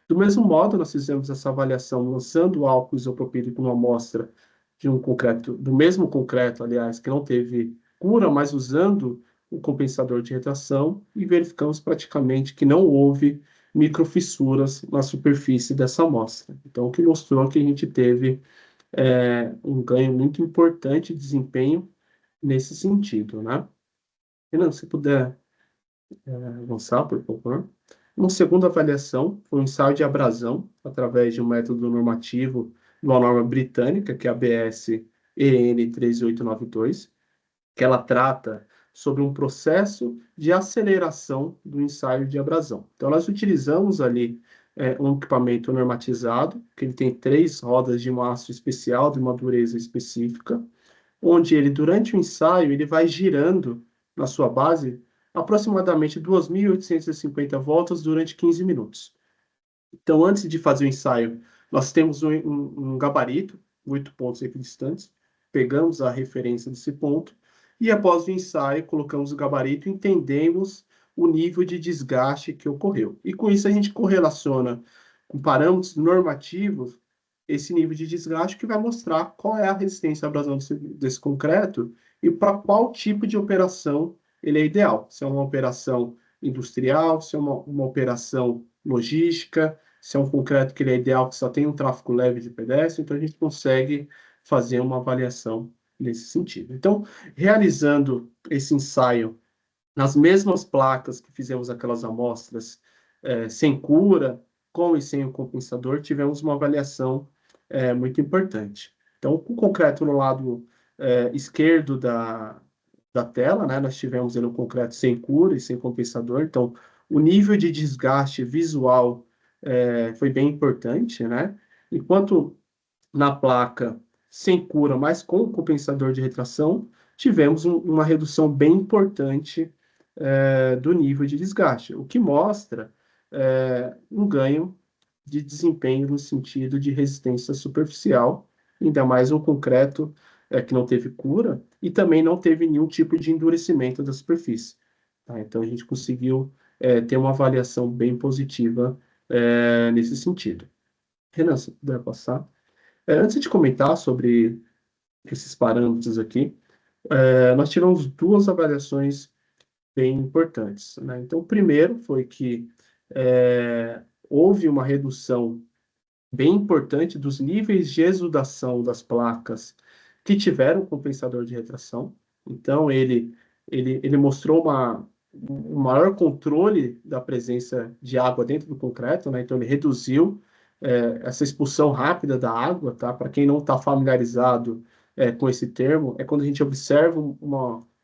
Do mesmo modo, nós fizemos essa avaliação lançando o álcool isopropílico numa amostra de um concreto, do mesmo concreto, aliás, que não teve cura, mas usando o compensador de retração, e verificamos praticamente que não houve microfissuras na superfície dessa amostra. Então, o que mostrou que a gente teve um ganho muito importante de desempenho nesse sentido, né? Renan, se puder avançar, por favor. Uma segunda avaliação foi um ensaio de abrasão, através de um método normativo de uma norma britânica, que é a ABS EN 3892, que ela trata sobre um processo de aceleração do ensaio de abrasão. Então, nós utilizamos ali um equipamento normatizado, que ele tem 3 rodas de mastro especial, de uma dureza específica, onde ele, durante o ensaio, ele vai girando na sua base aproximadamente 2.850 voltas durante 15 minutos. Então, antes de fazer o ensaio, nós temos um gabarito, 8 pontos equidistantes, pegamos a referência desse ponto, e após o ensaio, colocamos o gabarito e entendemos o nível de desgaste que ocorreu. E com isso a gente correlaciona com parâmetros normativos esse nível de desgaste, que vai mostrar qual é a resistência à abrasão desse concreto e para qual tipo de operação ele é ideal. Se é uma operação industrial, se é uma operação logística, se é um concreto que ele é ideal, que só tem um tráfego leve de pedestre, então a gente consegue fazer uma avaliação nesse sentido. Então, realizando esse ensaio nas mesmas placas que fizemos aquelas amostras sem cura, com e sem o compensador, tivemos uma avaliação muito importante. Então, o concreto no lado esquerdo da tela, né, nós tivemos ele um concreto sem cura e sem compensador, então o nível de desgaste visual foi bem importante, né? Enquanto na placa sem cura, mas com compensador de retração, tivemos uma redução bem importante do nível de desgaste, o que mostra um ganho de desempenho no sentido de resistência superficial, ainda mais um concreto que não teve cura e também não teve nenhum tipo de endurecimento da superfície. Tá? Então, a gente conseguiu ter uma avaliação bem positiva nesse sentido. Renan, se puder passar. Antes de comentar sobre esses parâmetros aqui, nós tivemos duas avaliações bem importantes, né? Então, o primeiro foi que houve uma redução bem importante dos níveis de exudação das placas que tiveram compensador de retração. Então, ele mostrou um maior controle da presença de água dentro do concreto, né? Então, ele reduziu essa expulsão rápida da água, tá? Para quem não está familiarizado com esse termo, é quando a gente observa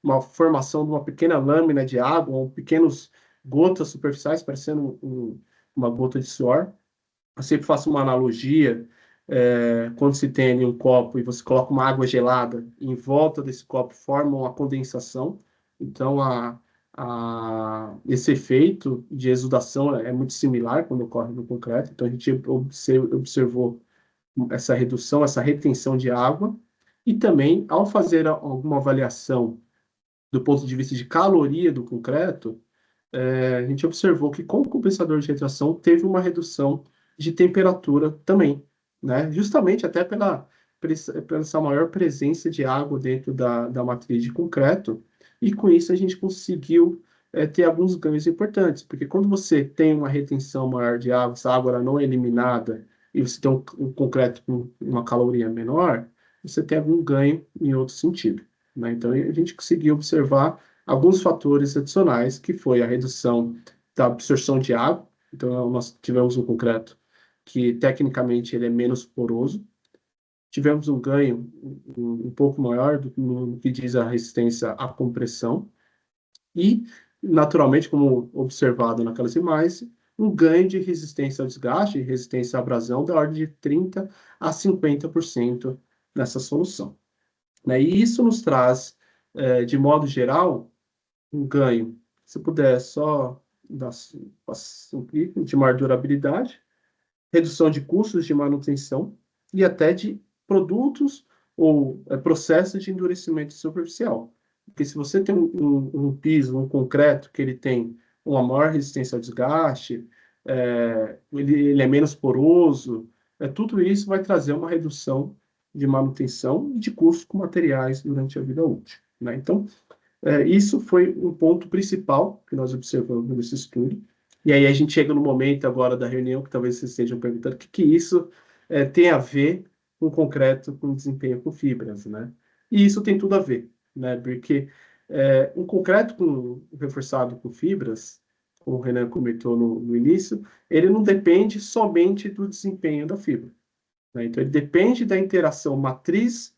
uma formação de uma pequena lâmina de água, ou pequenos gotas superficiais, parecendo uma gota de suor. Eu sempre faço uma analogia, quando se tem ali um copo e você coloca uma água gelada, em volta desse copo forma uma condensação, então esse efeito de exudação é muito similar quando ocorre no concreto, então a gente observou essa redução, essa retenção de água, e também, ao fazer alguma avaliação do ponto de vista de caloria do concreto, a gente observou que com o compensador de retração teve uma redução de temperatura também, né? Justamente até pela essa maior presença de água dentro da matriz de concreto, e com isso a gente conseguiu ter alguns ganhos importantes, porque quando você tem uma retenção maior de água, essa água ela não é eliminada, e você tem um concreto com uma caloria menor, você tem algum ganho em outro sentido, né? Então a gente conseguiu observar alguns fatores adicionais, que foi a redução da absorção de água. Então, nós tivemos um concreto que, tecnicamente, ele é menos poroso. Tivemos um ganho um pouco maior no que diz a resistência à compressão. E, naturalmente, como observado naquelas imagens, um ganho de resistência ao desgaste e resistência à abrasão da ordem de 30% a 50% nessa solução, né? E isso nos traz, de modo geral, um ganho. Se puder só dar um clique de maior durabilidade, redução de custos de manutenção e até de produtos ou processos de endurecimento superficial. Porque se você tem um piso, um concreto que ele tem uma maior resistência ao desgaste, ele é menos poroso, tudo isso vai trazer uma redução de manutenção e de custos com materiais durante a vida útil, né? Então, isso foi um ponto principal que nós observamos nesse estudo. E aí a gente chega no momento agora da reunião que talvez vocês estejam perguntando o que isso tem a ver com concreto, com desempenho com fibras, né? E isso tem tudo a ver, né? Porque um concreto reforçado com fibras, como o Renan comentou no início, ele não depende somente do desempenho da fibra, né? Então, ele depende da interação matriz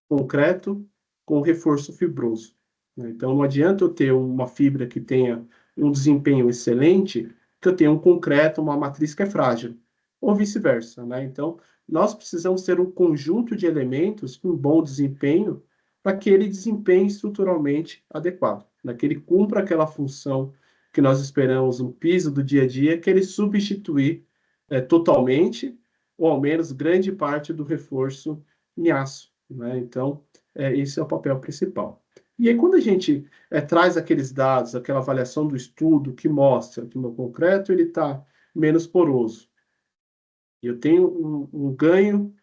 concreto com reforço fibroso, né? Então, não adianta eu ter uma fibra que tenha um desempenho excelente, que eu tenha um concreto, uma matriz que é frágil, ou vice-versa, né? Então, nós precisamos ter um conjunto de elementos com bom desempenho para que ele desempenhe estruturalmente adequado, para que ele cumpra aquela função que nós esperamos no piso do dia a dia, que ele substituir totalmente, ou ao menos grande parte do reforço em aço, né? Então, esse é o papel principal. E aí, quando a gente traz aqueles dados, aquela avaliação do estudo que mostra que o meu concreto está menos poroso, e eu tenho um ganho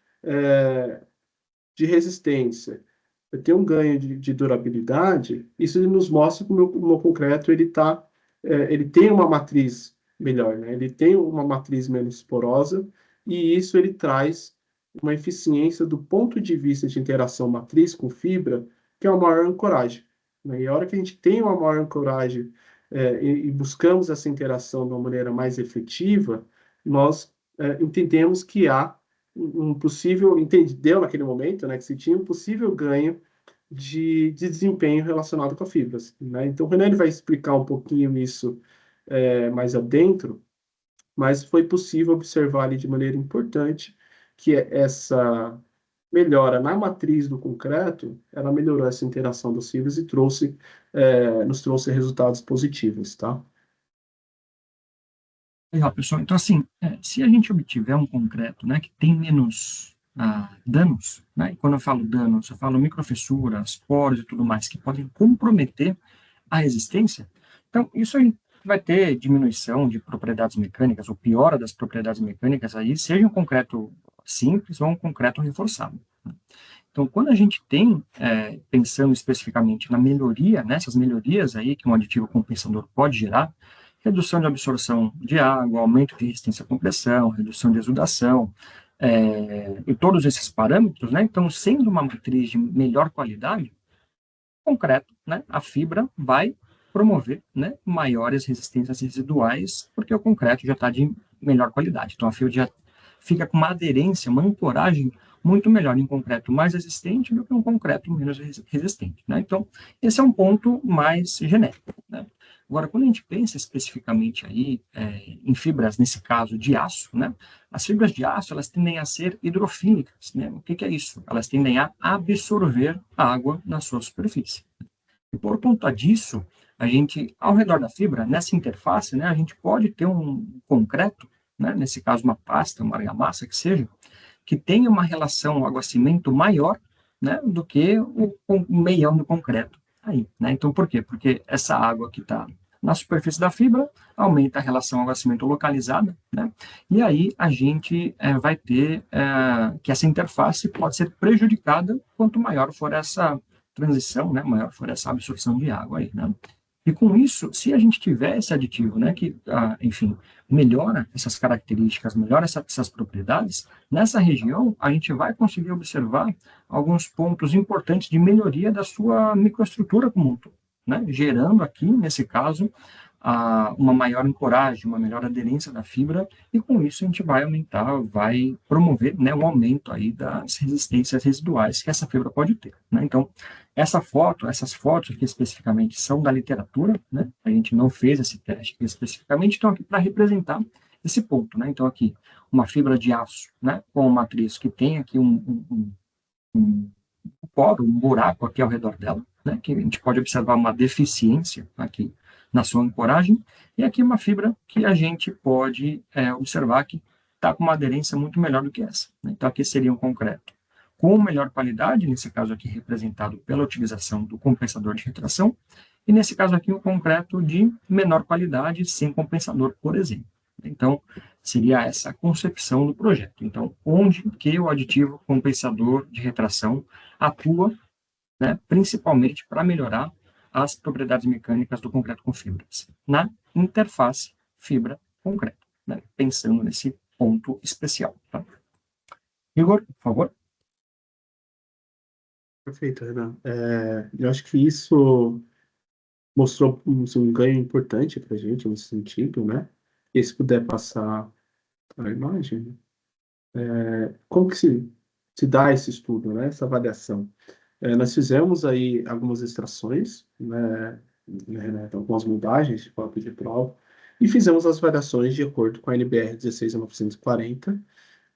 de resistência, eu tenho um ganho de durabilidade, isso nos mostra que o meu concreto ele tem uma matriz melhor, né? Ele tem uma matriz menos porosa, e isso ele traz uma eficiência do ponto de vista de interação matriz com fibra, que é uma maior ancoragem, né? E a hora que a gente tem uma maior ancoragem e buscamos essa interação de uma maneira mais efetiva, nós entendemos que há um possível, entendeu naquele momento, né, que se tinha um possível ganho de desempenho relacionado com as fibras, né? Então, o Renan vai explicar um pouquinho isso mais adentro, mas foi possível observar ali de maneira importante que essa melhora na matriz do concreto, ela melhorou essa interação das fibras e nos trouxe resultados positivos, tá? Legal, pessoal. Então, assim, se a gente obtiver um concreto, né, que tem menos danos, né, e quando eu falo danos, eu falo microfissuras, poros e tudo mais, que podem comprometer a resistência, então isso aí vai ter diminuição de propriedades mecânicas, ou piora das propriedades mecânicas aí, seja um concreto simples ou um concreto reforçado. Então, quando a gente tem, pensando especificamente na melhoria, nessas melhorias aí que um aditivo compensador pode gerar, redução de absorção de água, aumento de resistência à compressão, redução de exudação, e todos esses parâmetros, né? Então, sendo uma matriz de melhor qualidade, concreto, né? A fibra vai promover, né, maiores resistências residuais, porque o concreto já está de melhor qualidade. Então, a fibra já fica com uma aderência, uma ancoragem muito melhor em concreto mais resistente do que um concreto menos resistente, né? Então, esse é um ponto mais genérico, né? Agora, quando a gente pensa especificamente aí em fibras, nesse caso de aço, né? As fibras de aço, elas tendem a ser hidrofílicas, né? O que é isso? Elas tendem a absorver água na sua superfície. E por conta disso, a gente, ao redor da fibra, nessa interface, né, a gente pode ter um concreto, né, nesse caso uma pasta, uma argamassa que seja, que tenha uma relação água-cimento maior, né, do que o meião do concreto aí, né? Então, por quê? Porque essa água que está na superfície da fibra aumenta a relação água-cimento localizada, né? E aí a gente vai ter que essa interface pode ser prejudicada quanto maior for essa transição, né, maior for essa absorção de água aí, né? E com isso, se a gente tiver esse aditivo, né, que, enfim, melhora essas características, melhora essas propriedades, nessa região a gente vai conseguir observar alguns pontos importantes de melhoria da sua microestrutura como um todo, né, gerando aqui, nesse caso, uma maior ancoragem, uma melhor aderência da fibra, e com isso a gente vai aumentar, vai promover, né, um aumento aí das resistências residuais que essa fibra pode ter, né? Então, essas fotos aqui especificamente são da literatura, né? A gente não fez esse teste aqui especificamente, então aqui para representar esse ponto, né? Então aqui, uma fibra de aço, né, com uma matriz que tem aqui um poro, um buraco aqui ao redor dela, né, que a gente pode observar uma deficiência aqui na sua ancoragem, e aqui uma fibra que a gente pode observar que está com uma aderência muito melhor do que essa, né? Então aqui seria um concreto com melhor qualidade, nesse caso aqui representado pela utilização do compensador de retração, e nesse caso aqui um concreto de menor qualidade, sem compensador, por exemplo. Então, seria essa a concepção do projeto. Então, onde que o aditivo compensador de retração atua, né, principalmente para melhorar as propriedades mecânicas do concreto com fibras, na interface fibra-concreto, né, pensando nesse ponto especial. Tá? Igor, por favor. Perfeito, Renan. Eu acho que isso mostrou um ganho importante para a gente nesse sentido, né? E se puder passar a imagem, como que se dá esse estudo, né? Essa avaliação? Nós fizemos aí algumas extrações, né, algumas moldagens de corpo de prova, e fizemos as variações de acordo com a NBR 16940,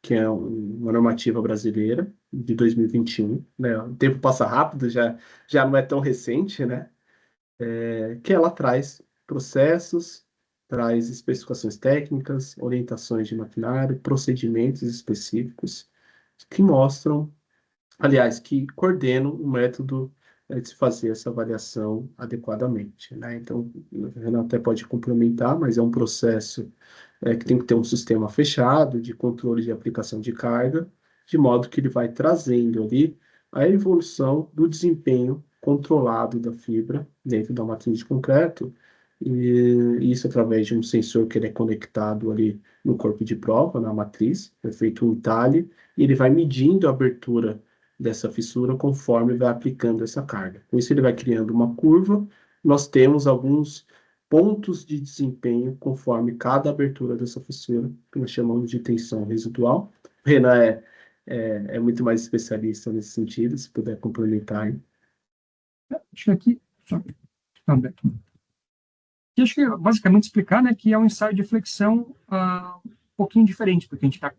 que é uma normativa brasileira de 2021, né? O tempo passa rápido, já não é tão recente, né? Que ela traz processos, traz especificações técnicas, orientações de maquinário, procedimentos específicos que mostram, aliás, que coordenam o método de se fazer essa avaliação adequadamente, né? Então, o Renan até pode complementar, mas é um processo que tem que ter um sistema fechado de controle de aplicação de carga, de modo que ele vai trazendo ali a evolução do desempenho controlado da fibra dentro da matriz de concreto, e isso através de um sensor que ele é conectado ali no corpo de prova, na matriz, é feito um entalhe, e ele vai medindo a abertura dessa fissura conforme vai aplicando essa carga. Com isso ele vai criando uma curva, nós temos alguns pontos de desempenho conforme cada abertura dessa fissura, que nós chamamos de tensão residual. O Renan é muito mais especialista nesse sentido, se puder complementar aí. Acho que aqui, só aberto. E acho que basicamente explicar, né, que é um ensaio de flexão um pouquinho diferente do que a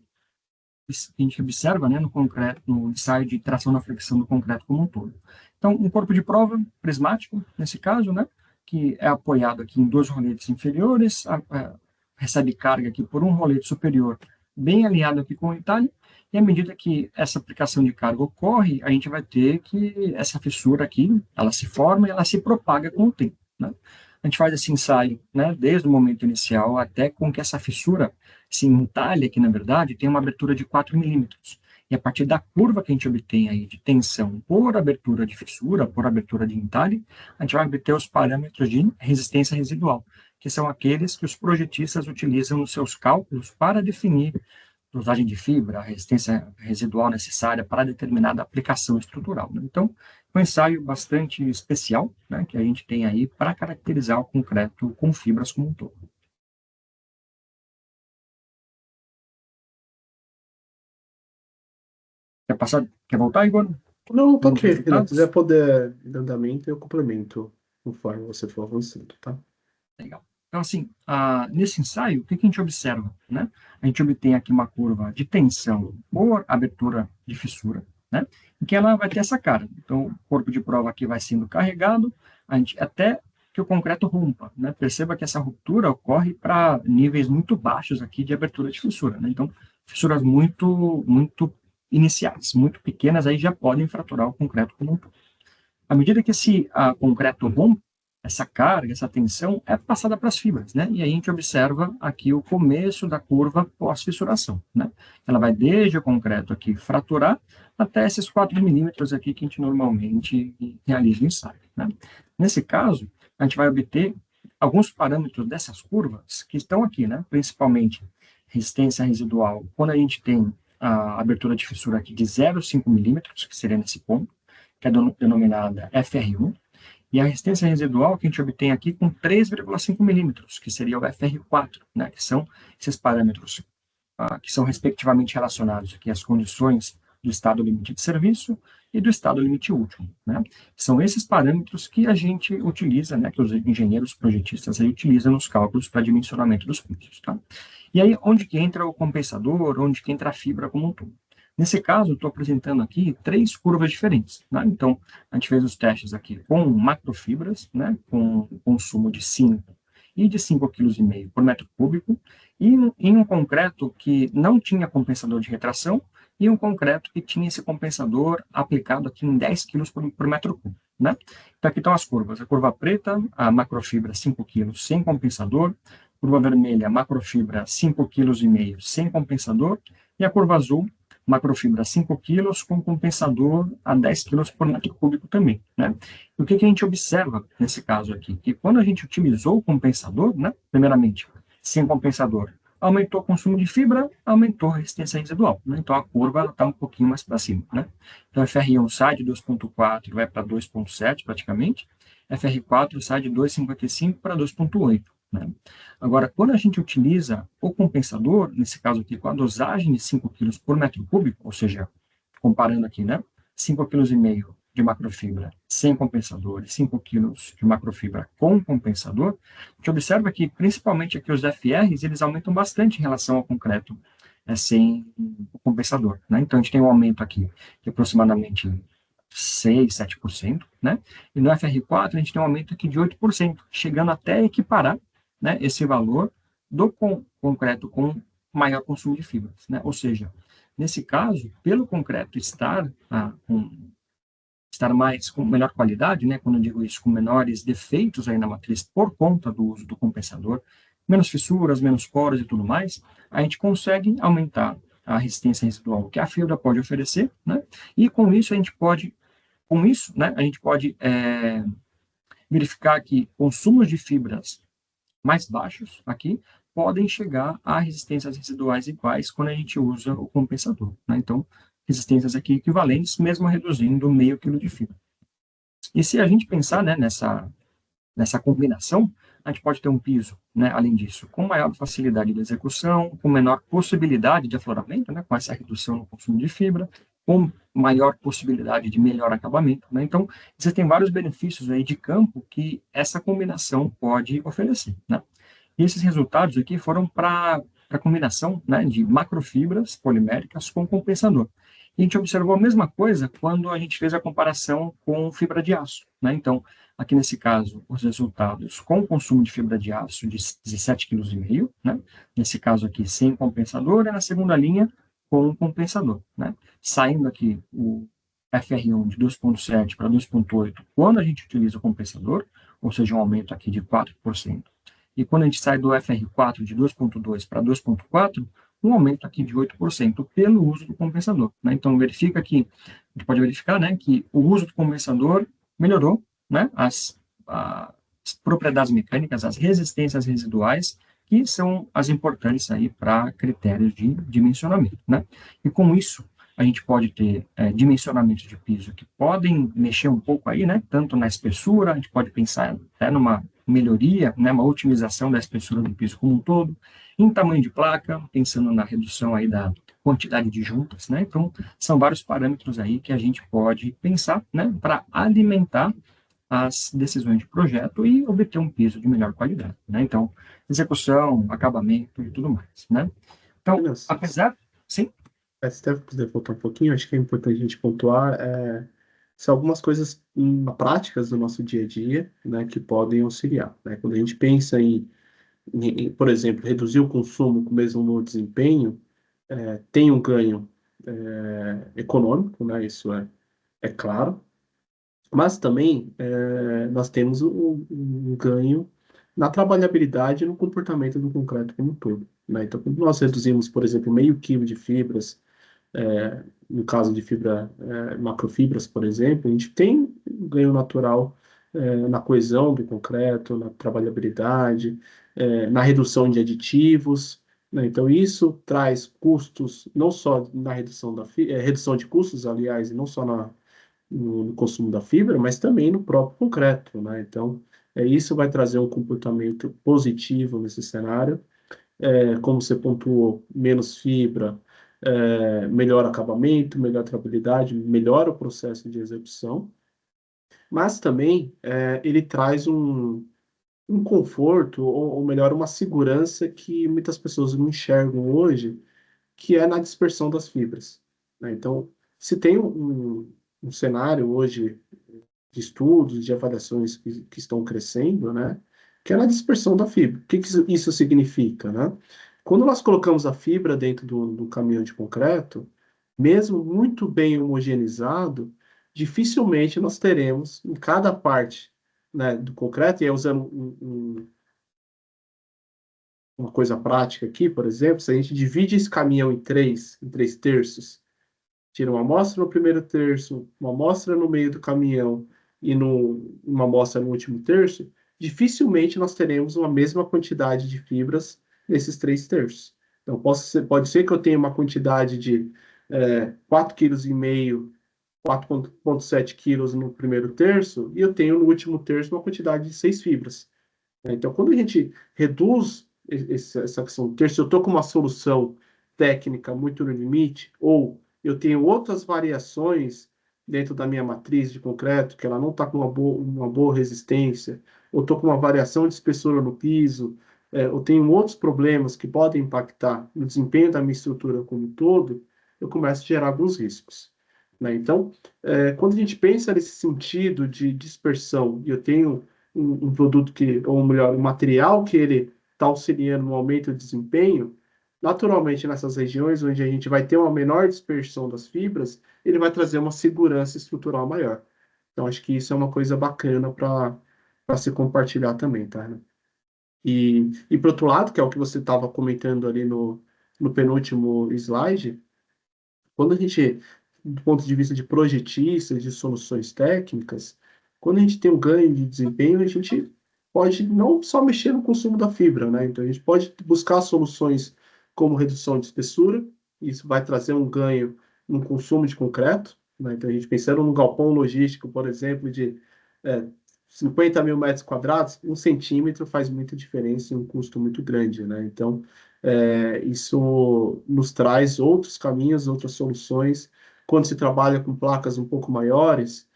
gente observa, né, no concreto, no ensaio de tração na flexão do concreto como um todo. Então, um corpo de prova prismático, nesse caso, né, que é apoiado aqui em dois roletes inferiores, recebe carga aqui por um rolete superior, bem alinhado aqui com o entalhe, e à medida que essa aplicação de carga ocorre, a gente vai ter que essa fissura aqui, ela se forma e ela se propaga com o tempo, né? A gente faz esse ensaio, né, desde o momento inicial até com que essa fissura se entalhe aqui, na verdade, tem uma abertura de 4 milímetros. E a partir da curva que a gente obtém aí de tensão por abertura de fissura, por abertura de entalhe, a gente vai obter os parâmetros de resistência residual, que são aqueles que os projetistas utilizam nos seus cálculos para definir dosagem de fibra, a resistência residual necessária para determinada aplicação estrutural, né? Então, um ensaio bastante especial, né, que a gente tem aí para caracterizar o concreto com fibras como um todo. Quer voltar, Igor? Não, tá Vamos ok. aos Se não resultados? quiser poder ir no andamento, eu complemento conforme você for avançando, tá? Legal. Então, assim, nesse ensaio, o que a gente observa, né? A gente obtém aqui uma curva de tensão por abertura de fissura, né? Em que ela vai ter essa cara. Então, o corpo de prova aqui vai sendo carregado, até que o concreto rompa, né? Perceba que essa ruptura ocorre para níveis muito baixos aqui de abertura de fissura, né? Então, fissuras muito iniciais, muito pequenas, aí já podem fraturar o concreto como um todo. À medida que esse concreto rompe, essa carga, essa tensão é passada para as fibras, né? E aí a gente observa aqui o começo da curva pós-fissuração, né? Ela vai desde o concreto aqui fraturar até esses 4 milímetros aqui que a gente normalmente realiza o ensaio, né? Nesse caso, a gente vai obter alguns parâmetros dessas curvas que estão aqui, né? Principalmente resistência residual, quando a gente tem a abertura de fissura aqui de 0,5 milímetros, que seria nesse ponto, que é denominada FR1, e a resistência residual que a gente obtém aqui com 3,5 milímetros, que seria o FR4, né, que são esses parâmetros que são respectivamente relacionados aqui às condições do estado limite de serviço e do estado limite último, né? São esses parâmetros que a gente utiliza, né, que os engenheiros projetistas aí utilizam nos cálculos para dimensionamento dos pisos, tá? E aí, onde que entra o compensador, onde que entra a fibra como um todo? Nesse caso, eu estou apresentando aqui 3 curvas diferentes, né? Então, a gente fez os testes aqui com macrofibras, né, com consumo de 5 e de 5,5 kg por metro cúbico, e em um concreto que não tinha compensador de retração, e um concreto que tinha esse compensador aplicado aqui em 10 kg por metro cúbico, né? Então, aqui estão as curvas. A curva preta, a macrofibra 5 kg sem compensador, curva vermelha, macrofibra 5,5 kg sem compensador, e a curva azul, macrofibra 5 kg com compensador a 10 kg por metro cúbico também, né? E o que a gente observa nesse caso aqui? Que quando a gente utilizou o compensador, né, primeiramente, sem compensador, aumentou o consumo de fibra, aumentou a resistência residual, né? Então a curva está um pouquinho mais para cima, né? Então FR1 sai de 2,4 vai para 2,7 praticamente, FR4 sai de 2,55 para 2,8. Né? Agora, quando a gente utiliza o compensador, nesse caso aqui, com a dosagem de 5 kg por metro cúbico, ou seja, comparando aqui, né, 5,5 kg de macrofibra sem compensador e 5 kg de macrofibra com compensador, a gente observa que, principalmente aqui os FRs, eles aumentam bastante em relação ao concreto sem o compensador. Né? Então, a gente tem um aumento aqui de aproximadamente 6, 7%, né? E no FR4 a gente tem um aumento aqui de 8%, chegando até equiparar, né, esse valor do concreto com maior consumo de fibras, né? Ou seja, nesse caso, pelo concreto estar com melhor qualidade, né? Quando eu digo isso, com menores defeitos aí na matriz por conta do uso do compensador, menos fissuras, menos poros e tudo mais, a gente consegue aumentar a resistência residual que a fibra pode oferecer, né? E com isso a gente pode né, a gente pode verificar que consumos de fibras mais baixos aqui podem chegar a resistências residuais iguais quando a gente usa o compensador, né? Então, resistências aqui equivalentes, mesmo reduzindo meio quilo de fibra. E se a gente pensar, né, nessa combinação, a gente pode ter um piso, né, além disso, com maior facilidade de execução, com menor possibilidade de afloramento, né, com essa redução no consumo de fibra, com maior possibilidade de melhor acabamento, né? Então, existem vários benefícios aí de campo que essa combinação pode oferecer, né? E esses resultados aqui foram para a combinação, né, de macrofibras poliméricas com compensador. E a gente observou a mesma coisa quando a gente fez a comparação com fibra de aço, né? Então, aqui nesse caso, os resultados com consumo de fibra de aço de 17,5 kg, né? Nesse caso aqui, sem compensador, e na segunda linha, com compensador, né? Saindo aqui o FR1 de 2,7 para 2,8 quando a gente utiliza o compensador, ou seja, um aumento aqui de 4%. E quando a gente sai do FR4 de 2,2 para 2,4, um aumento aqui de 8% pelo uso do compensador, né? Então, verifica que, a gente pode verificar, né, que o uso do compensador melhorou, né, as propriedades mecânicas, as resistências residuais, que são as importantes aí para critérios de dimensionamento, né? E com isso, a gente pode ter dimensionamentos de piso que podem mexer um pouco aí, né? Tanto na espessura, a gente pode pensar até numa melhoria, né? Uma otimização da espessura do piso como um todo, em tamanho de placa, pensando na redução aí da quantidade de juntas, né? Então, são vários parâmetros aí que a gente pode pensar, né? Para alimentar as decisões de projeto e obter um piso de melhor qualidade, né? Então, execução, acabamento e tudo mais, né? Então, apesar... Sim? Se até puder voltar um pouquinho, acho que é importante a gente pontuar são algumas coisas práticas do nosso dia a dia, né, que podem auxiliar, né? Quando a gente pensa por exemplo, reduzir o consumo com o mesmo desempenho, tem um ganho econômico, né? Isso é claro, mas também nós temos um ganho na trabalhabilidade e no comportamento do concreto como um todo, né? Então, quando nós reduzimos, por exemplo, meio quilo de fibras, no caso de macrofibras, por exemplo, a gente tem um ganho natural na coesão do concreto, na trabalhabilidade, na redução de aditivos, né? Então, isso traz custos, não só na redução de custos, aliás, e não só no consumo da fibra, mas também no próprio concreto, né? Então, isso vai trazer um comportamento positivo nesse cenário. Como você pontuou, menos fibra, melhor acabamento, melhor trabalhabilidade, melhora o processo de execução, mas também ele traz um conforto, ou melhor, uma segurança que muitas pessoas não enxergam hoje, que é na dispersão das fibras, né? Então, se tem um cenário hoje de estudos, de avaliações que estão crescendo, né, que é na dispersão da fibra. O que isso significa, né? Quando nós colocamos a fibra dentro do caminhão de concreto, mesmo muito bem homogeneizado, dificilmente nós teremos em cada parte, né, do concreto, e aí usando uma coisa prática aqui, por exemplo, se a gente divide esse caminhão em três terços, tira uma amostra no primeiro terço, uma amostra no meio do caminhão e uma amostra no último terço, dificilmente nós teremos uma mesma quantidade de fibras nesses três terços. Então, pode ser que eu tenha uma quantidade de 4,5 kg, 4,7 kg no primeiro terço, e eu tenho no último terço uma quantidade de 6 fibras. Então, quando a gente reduz essa questão do terço, eu estou com uma solução técnica muito no limite, ou eu tenho outras variações dentro da minha matriz de concreto, que ela não está com uma boa resistência, ou estou com uma variação de espessura no piso, eu tenho outros problemas que podem impactar no desempenho da minha estrutura como um todo, eu começo a gerar alguns riscos, né? Então, quando a gente pensa nesse sentido de dispersão, e eu tenho um produto ou melhor, um material que ele está auxiliando no aumento do desempenho, naturalmente nessas regiões onde a gente vai ter uma menor dispersão das fibras, ele vai trazer uma segurança estrutural maior. Então, acho que isso é uma coisa bacana para se compartilhar também, tá, né? E por outro lado, que é o que você estava comentando ali no penúltimo slide, quando a gente, do ponto de vista de projetistas, de soluções técnicas, quando a gente tem um ganho de desempenho, a gente pode não só mexer no consumo da fibra, né? Então, a gente pode buscar soluções como redução de espessura, isso vai trazer um ganho no consumo de concreto, né? Então, a gente pensando num galpão logístico, por exemplo, de 50 mil metros quadrados, 1 centímetro faz muita diferença e um custo muito grande, né? Então, isso nos traz outros caminhos, outras soluções, quando se trabalha com placas um pouco maiores,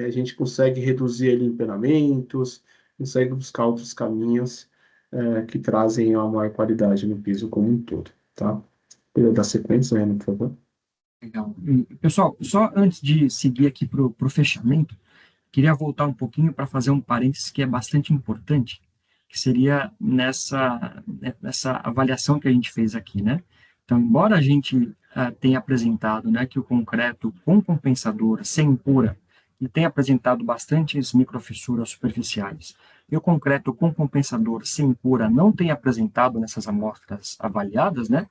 a gente consegue reduzir ali empenamentos, consegue buscar outros caminhos que trazem uma maior qualidade no piso como um todo, tá? Queria dar sequência, Renan, por favor. Legal. Pessoal, só antes de seguir aqui para o fechamento, queria voltar um pouquinho para fazer um parênteses que é bastante importante, que seria nessa avaliação que a gente fez aqui, né? Então, embora a gente tenha apresentado, né, que o concreto com compensador, sem pura, ele tem apresentado bastantes microfissuras superficiais, e o concreto com compensador sem pura não tem apresentado nessas amostras avaliadas, né?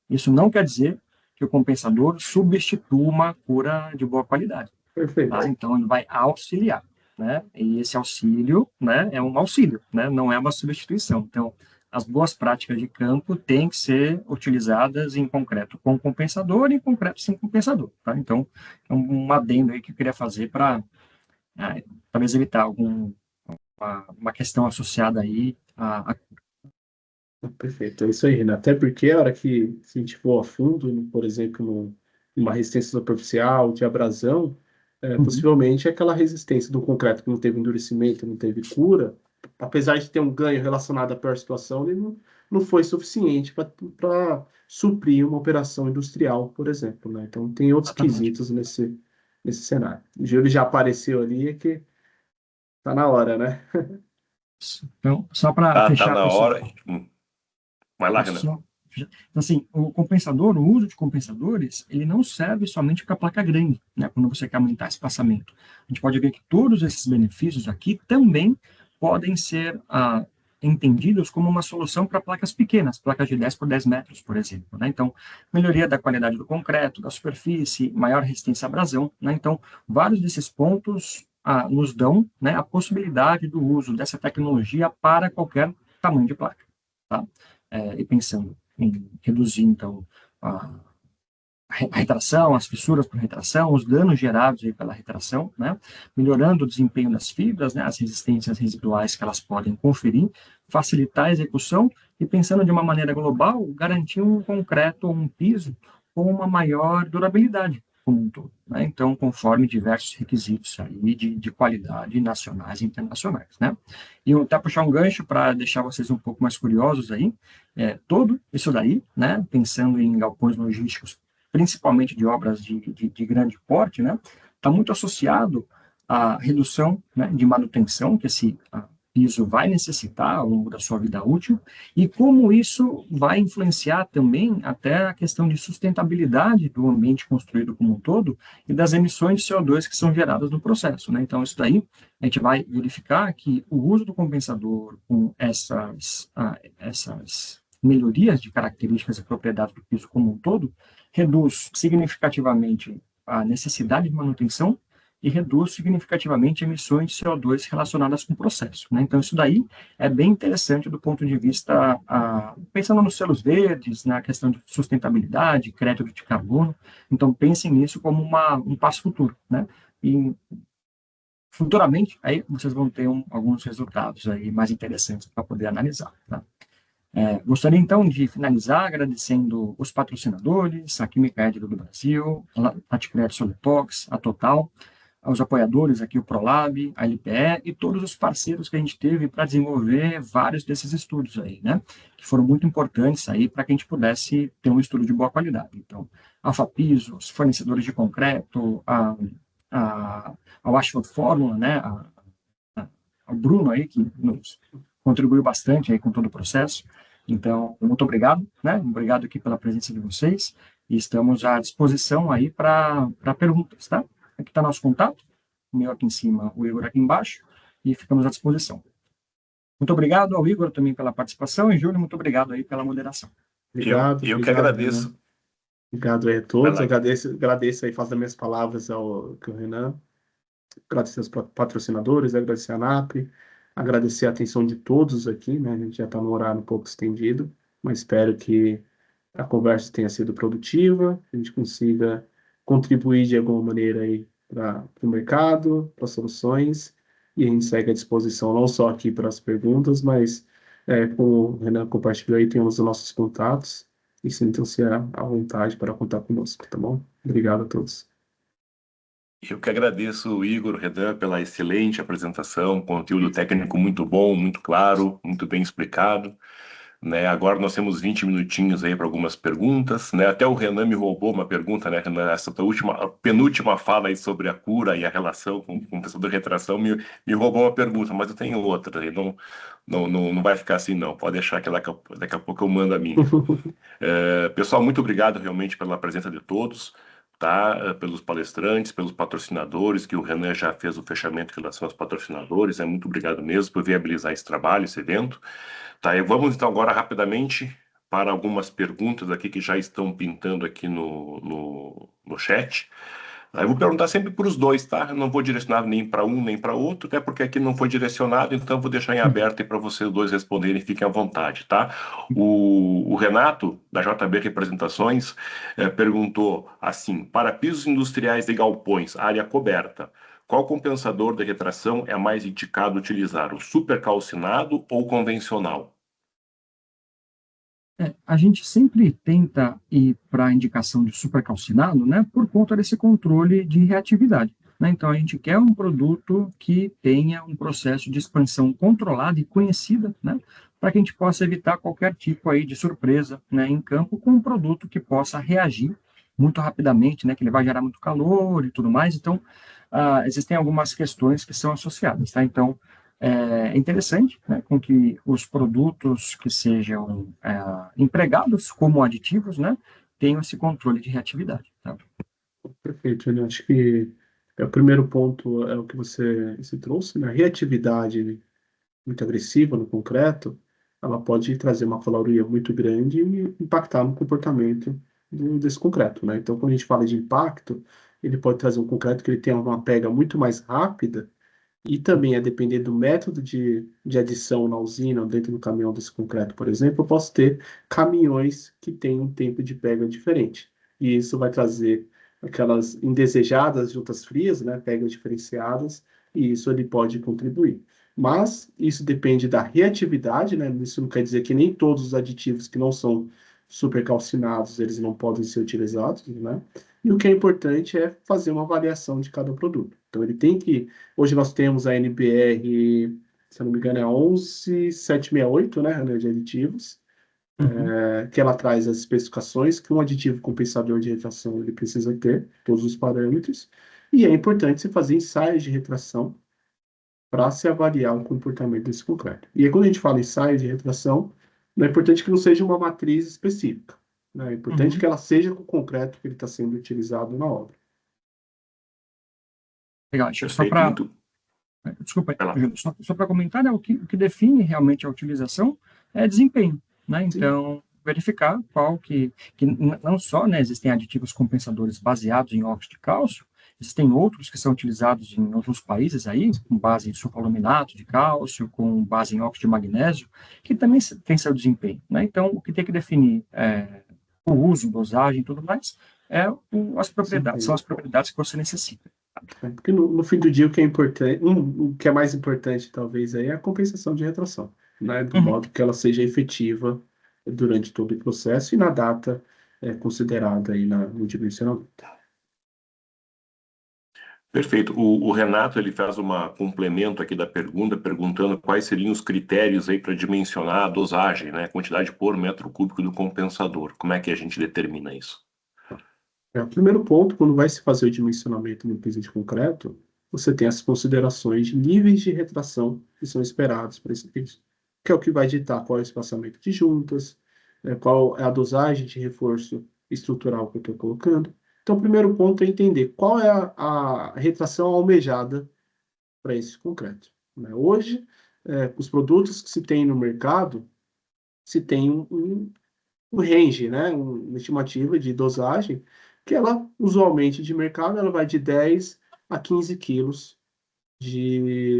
Isso não quer dizer que o compensador substitua uma cura de boa qualidade. Perfeito. Tá? Então, ele vai auxiliar, né? E esse auxílio, né, é um auxílio, né? Não é uma substituição. Então, as boas práticas de campo têm que ser utilizadas em concreto com compensador e em concreto sem compensador, tá? Então, é um adendo aí que eu queria fazer para talvez evitar uma questão associada aí a. Perfeito, é isso aí, Renan. Até porque a hora que se a gente for a fundo, por exemplo, numa resistência superficial, de abrasão, Uhum. possivelmente aquela resistência do concreto que não teve endurecimento, não teve cura, apesar de ter um ganho relacionado à pior situação, ele não foi suficiente para suprir uma operação industrial, por exemplo, né? Então tem outros Exatamente. quesitos nesse cenário. O Júlio já apareceu ali, é que tá na hora, né? Então, só para Tá fechar, na pessoal, hora. Vai lá, Renan. Só- então, assim, o compensador, o uso de compensadores, ele não serve somente para placa grande, né? Quando você quer aumentar espaçamento. A gente pode ver que todos esses benefícios aqui também podem ser entendidos como uma solução para placas pequenas, placas de 10 por 10 metros, por exemplo, né? Então, melhoria da qualidade do concreto, da superfície, maior resistência à abrasão, né? Então, vários desses pontos nos dão, né, a possibilidade do uso dessa tecnologia para qualquer tamanho de placa, tá? E pensando em reduzir, então, a retração, as fissuras por retração, os danos gerados aí pela retração, né? Melhorando o desempenho das fibras, né? As resistências residuais que elas podem conferir, facilitar a execução e, pensando de uma maneira global, garantir um concreto, um piso com uma maior durabilidade como um todo, né? Então, conforme diversos requisitos aí de qualidade nacionais e internacionais, né? E eu até puxar um gancho para deixar vocês um pouco mais curiosos aí, todo isso daí, né? Pensando em galpões logísticos principalmente de obras de grande porte, né, está muito associado à redução, né, de manutenção que esse piso vai necessitar ao longo da sua vida útil, e como isso vai influenciar também até a questão de sustentabilidade do ambiente construído como um todo e das emissões de CO2 que são geradas no processo, né? Então, isso daí a gente vai verificar que o uso do compensador com essas melhorias de características e propriedades do piso como um todo reduz significativamente a necessidade de manutenção e reduz significativamente emissões de CO2 relacionadas com o processo, né? Então, isso daí é bem interessante do ponto de vista, pensando nos selos verdes, na questão de sustentabilidade, crédito de carbono. Então, pensem nisso como um passo futuro, né? E futuramente, aí vocês vão ter alguns resultados aí mais interessantes para poder analisar, tá? Gostaria, então, de finalizar agradecendo os patrocinadores, a Química Édilo do Brasil, a Ticred Soletox, a Total, aos apoiadores aqui, o ProLab, a LPE e todos os parceiros que a gente teve para desenvolver vários desses estudos aí, né? Que foram muito importantes aí para que a gente pudesse ter um estudo de boa qualidade. Então, a Fapiso, os fornecedores de concreto, a Ashford Fórmula, né? Ao Bruno aí, que nos contribuiu bastante aí com todo o processo. Então, muito obrigado, né? Obrigado aqui pela presença de vocês e estamos à disposição aí para perguntas, tá? Aqui está nosso contato, o meu aqui em cima, o Igor aqui embaixo, e ficamos à disposição. Muito obrigado ao Igor também pela participação e, Júlio, muito obrigado aí pela moderação. Obrigado, Eu que obrigado, Renan. agradeço. Obrigado aí a Vai todos. lá. Agradeço aí, faço as minhas palavras ao Renan. Agradecer aos patrocinadores, agradecer a NAPRE, agradecer a atenção de todos aqui, né? A gente já está no horário um pouco estendido, mas espero que a conversa tenha sido produtiva, a gente consiga contribuir de alguma maneira aí para o mercado, para soluções, e a gente segue à disposição não só aqui para as perguntas, mas como o Renan compartilhou aí, temos os nossos contatos, e sintam-se à vontade para contar conosco, tá bom? Obrigado a todos. Eu que agradeço, Igor, Redan, pela excelente apresentação, conteúdo técnico muito bom, muito claro, muito bem explicado. Né? Agora nós temos 20 minutinhos aí para algumas perguntas, né? Até o Renan me roubou uma pergunta, né, Renan? Essa tua última, a penúltima fala aí sobre a cura e a relação com o pensador de retração me roubou uma pergunta, mas eu tenho outra, e não vai ficar assim não, pode deixar que daqui a pouco eu mando a minha. Pessoal, muito obrigado realmente pela presença de todos, tá? Pelos palestrantes, pelos patrocinadores, que o Renan já fez o fechamento em relação aos patrocinadores, muito obrigado mesmo por viabilizar esse trabalho, esse evento. Tá, e vamos então agora rapidamente para algumas perguntas aqui que já estão pintando aqui no chat. Aí eu vou perguntar sempre para os dois, tá? Eu não vou direcionar nem para um nem para outro, até porque aqui não foi direcionado, então eu vou deixar em aberto aí para vocês dois responderem, fiquem à vontade, tá? O Renato, da JB Representações, perguntou assim: para pisos industriais e galpões, área coberta, qual compensador de retração é mais indicado utilizar, o supercalcinado ou convencional? A gente sempre tenta ir para a indicação de supercalcinado, né, por conta desse controle de reatividade. Né? Então, a gente quer um produto que tenha um processo de expansão controlado e conhecida, né, para que a gente possa evitar qualquer tipo aí de surpresa, né, em campo com um produto que possa reagir muito rapidamente, né, que ele vai gerar muito calor e tudo mais. Então, existem algumas questões que são associadas. Tá? Então, é interessante, né, com que os produtos que sejam empregados como aditivos, né, tenham esse controle de reatividade. Tá? Perfeito, né? Acho que o primeiro ponto é o que você trouxe, né? A reatividade muito agressiva no concreto, ela pode trazer uma caloria muito grande e impactar no comportamento desse concreto, né? Então, quando a gente fala de impacto, ele pode trazer um concreto que ele tenha uma pega muito mais rápida e também, a depender do método de adição na usina ou dentro do caminhão desse concreto, por exemplo, eu posso ter caminhões que têm um tempo de pega diferente. E isso vai trazer aquelas indesejadas juntas frias, né, pegas diferenciadas, e isso ele pode contribuir. Mas isso depende da reatividade, né? Isso não quer dizer que nem todos os aditivos que não são supercalcinados, eles não podem ser utilizados, né? E o que é importante é fazer uma avaliação de cada produto. Então, ele tem que. Hoje nós temos a NBR, se eu não me engano, é 11768, né? De aditivos, que ela traz as especificações que um aditivo compensador de retração ele precisa ter, todos os parâmetros. E é importante você fazer ensaios de retração para se avaliar o comportamento desse concreto. E aí, quando a gente fala ensaio de retração, é importante que não seja uma matriz específica. Né? É importante Uhum. que ela seja com o concreto que ele está sendo utilizado na obra. Legal. Só Perfeito, para muito. Desculpa, Vai lá. Júlio, só para comentar, né, o que define realmente a utilização é desempenho, né? Sim, Então, verificar não só, né, existem aditivos compensadores baseados em óxido de cálcio, existem outros que são utilizados em outros países aí, com base em sulfoluminato de cálcio, com base em óxido de magnésio, que também tem seu desempenho, né? Então, o que tem que definir o uso, dosagem e tudo mais as propriedades, são desempenho. as propriedades que você necessita. Porque no fim do dia o que é importante, o que é mais importante talvez aí é a compensação de retração, né? Do Uhum. modo que ela seja efetiva durante todo o processo e na data considerada aí no dimensionamento. Perfeito. O Renato ele faz um complemento aqui da pergunta, perguntando quais seriam os critérios aí para dimensionar a dosagem, né? A quantidade por metro cúbico do compensador. Como é que a gente determina isso? O primeiro ponto, quando vai se fazer o dimensionamento no piso de concreto, você tem as considerações de níveis de retração que são esperados para esse piso, que é o que vai ditar qual é o espaçamento de juntas, qual é a dosagem de reforço estrutural que eu estou colocando. Então, o primeiro ponto é entender qual é a retração almejada para esse concreto. Né? Hoje, os produtos que se tem no mercado, se tem um range, né? Uma estimativa de dosagem, que ela, usualmente, de mercado, ela vai de 10 a 15 quilos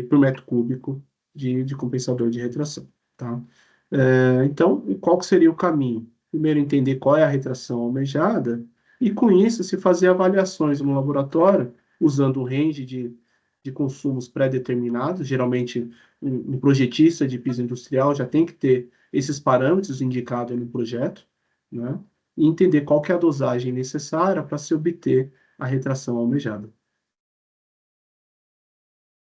por metro cúbico de compensador de retração, tá? Então, qual que seria o caminho? Primeiro, entender qual é a retração almejada e, com isso, se fazer avaliações no laboratório, usando um range de consumos pré-determinados. Geralmente, um projetista de piso industrial já tem que ter esses parâmetros indicados no projeto, né? E entender qual que é a dosagem necessária para se obter a retração almejada.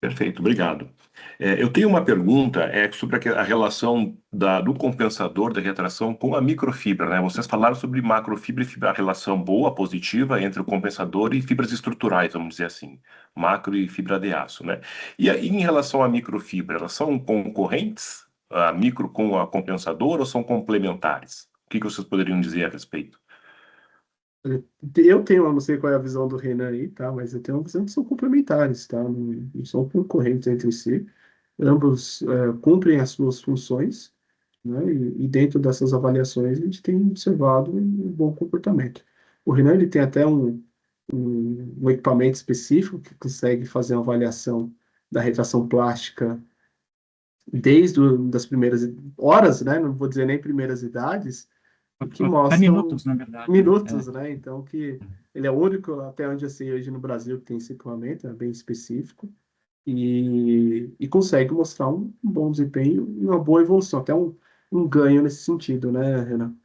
Perfeito, obrigado. Eu tenho uma pergunta sobre a relação do compensador da retração com a microfibra, né? Vocês falaram sobre macrofibra e fibra, a relação boa, positiva entre o compensador e fibras estruturais, vamos dizer assim, macro e fibra de aço, né? E aí, em relação à microfibra, elas são concorrentes, a micro com a compensador, ou são complementares? O que vocês poderiam dizer a respeito? Eu tenho, eu não sei qual é a visão do Renan aí, tá? Mas eu tenho uma visão que são complementares, tá? Não são concorrentes entre si. Ambos cumprem as suas funções, né? E dentro dessas avaliações a gente tem observado um bom comportamento. O Renan ele tem até um equipamento específico que consegue fazer uma avaliação da retração plástica desde das primeiras horas, né? Não vou dizer nem primeiras idades, que Até mostram minutos, na verdade, né? minutos, né? Então, que ele é o único, até onde eu sei hoje no Brasil, que tem esse equipamento, é bem específico, e consegue mostrar um bom desempenho e uma boa evolução, até um ganho nesse sentido, né, Renan?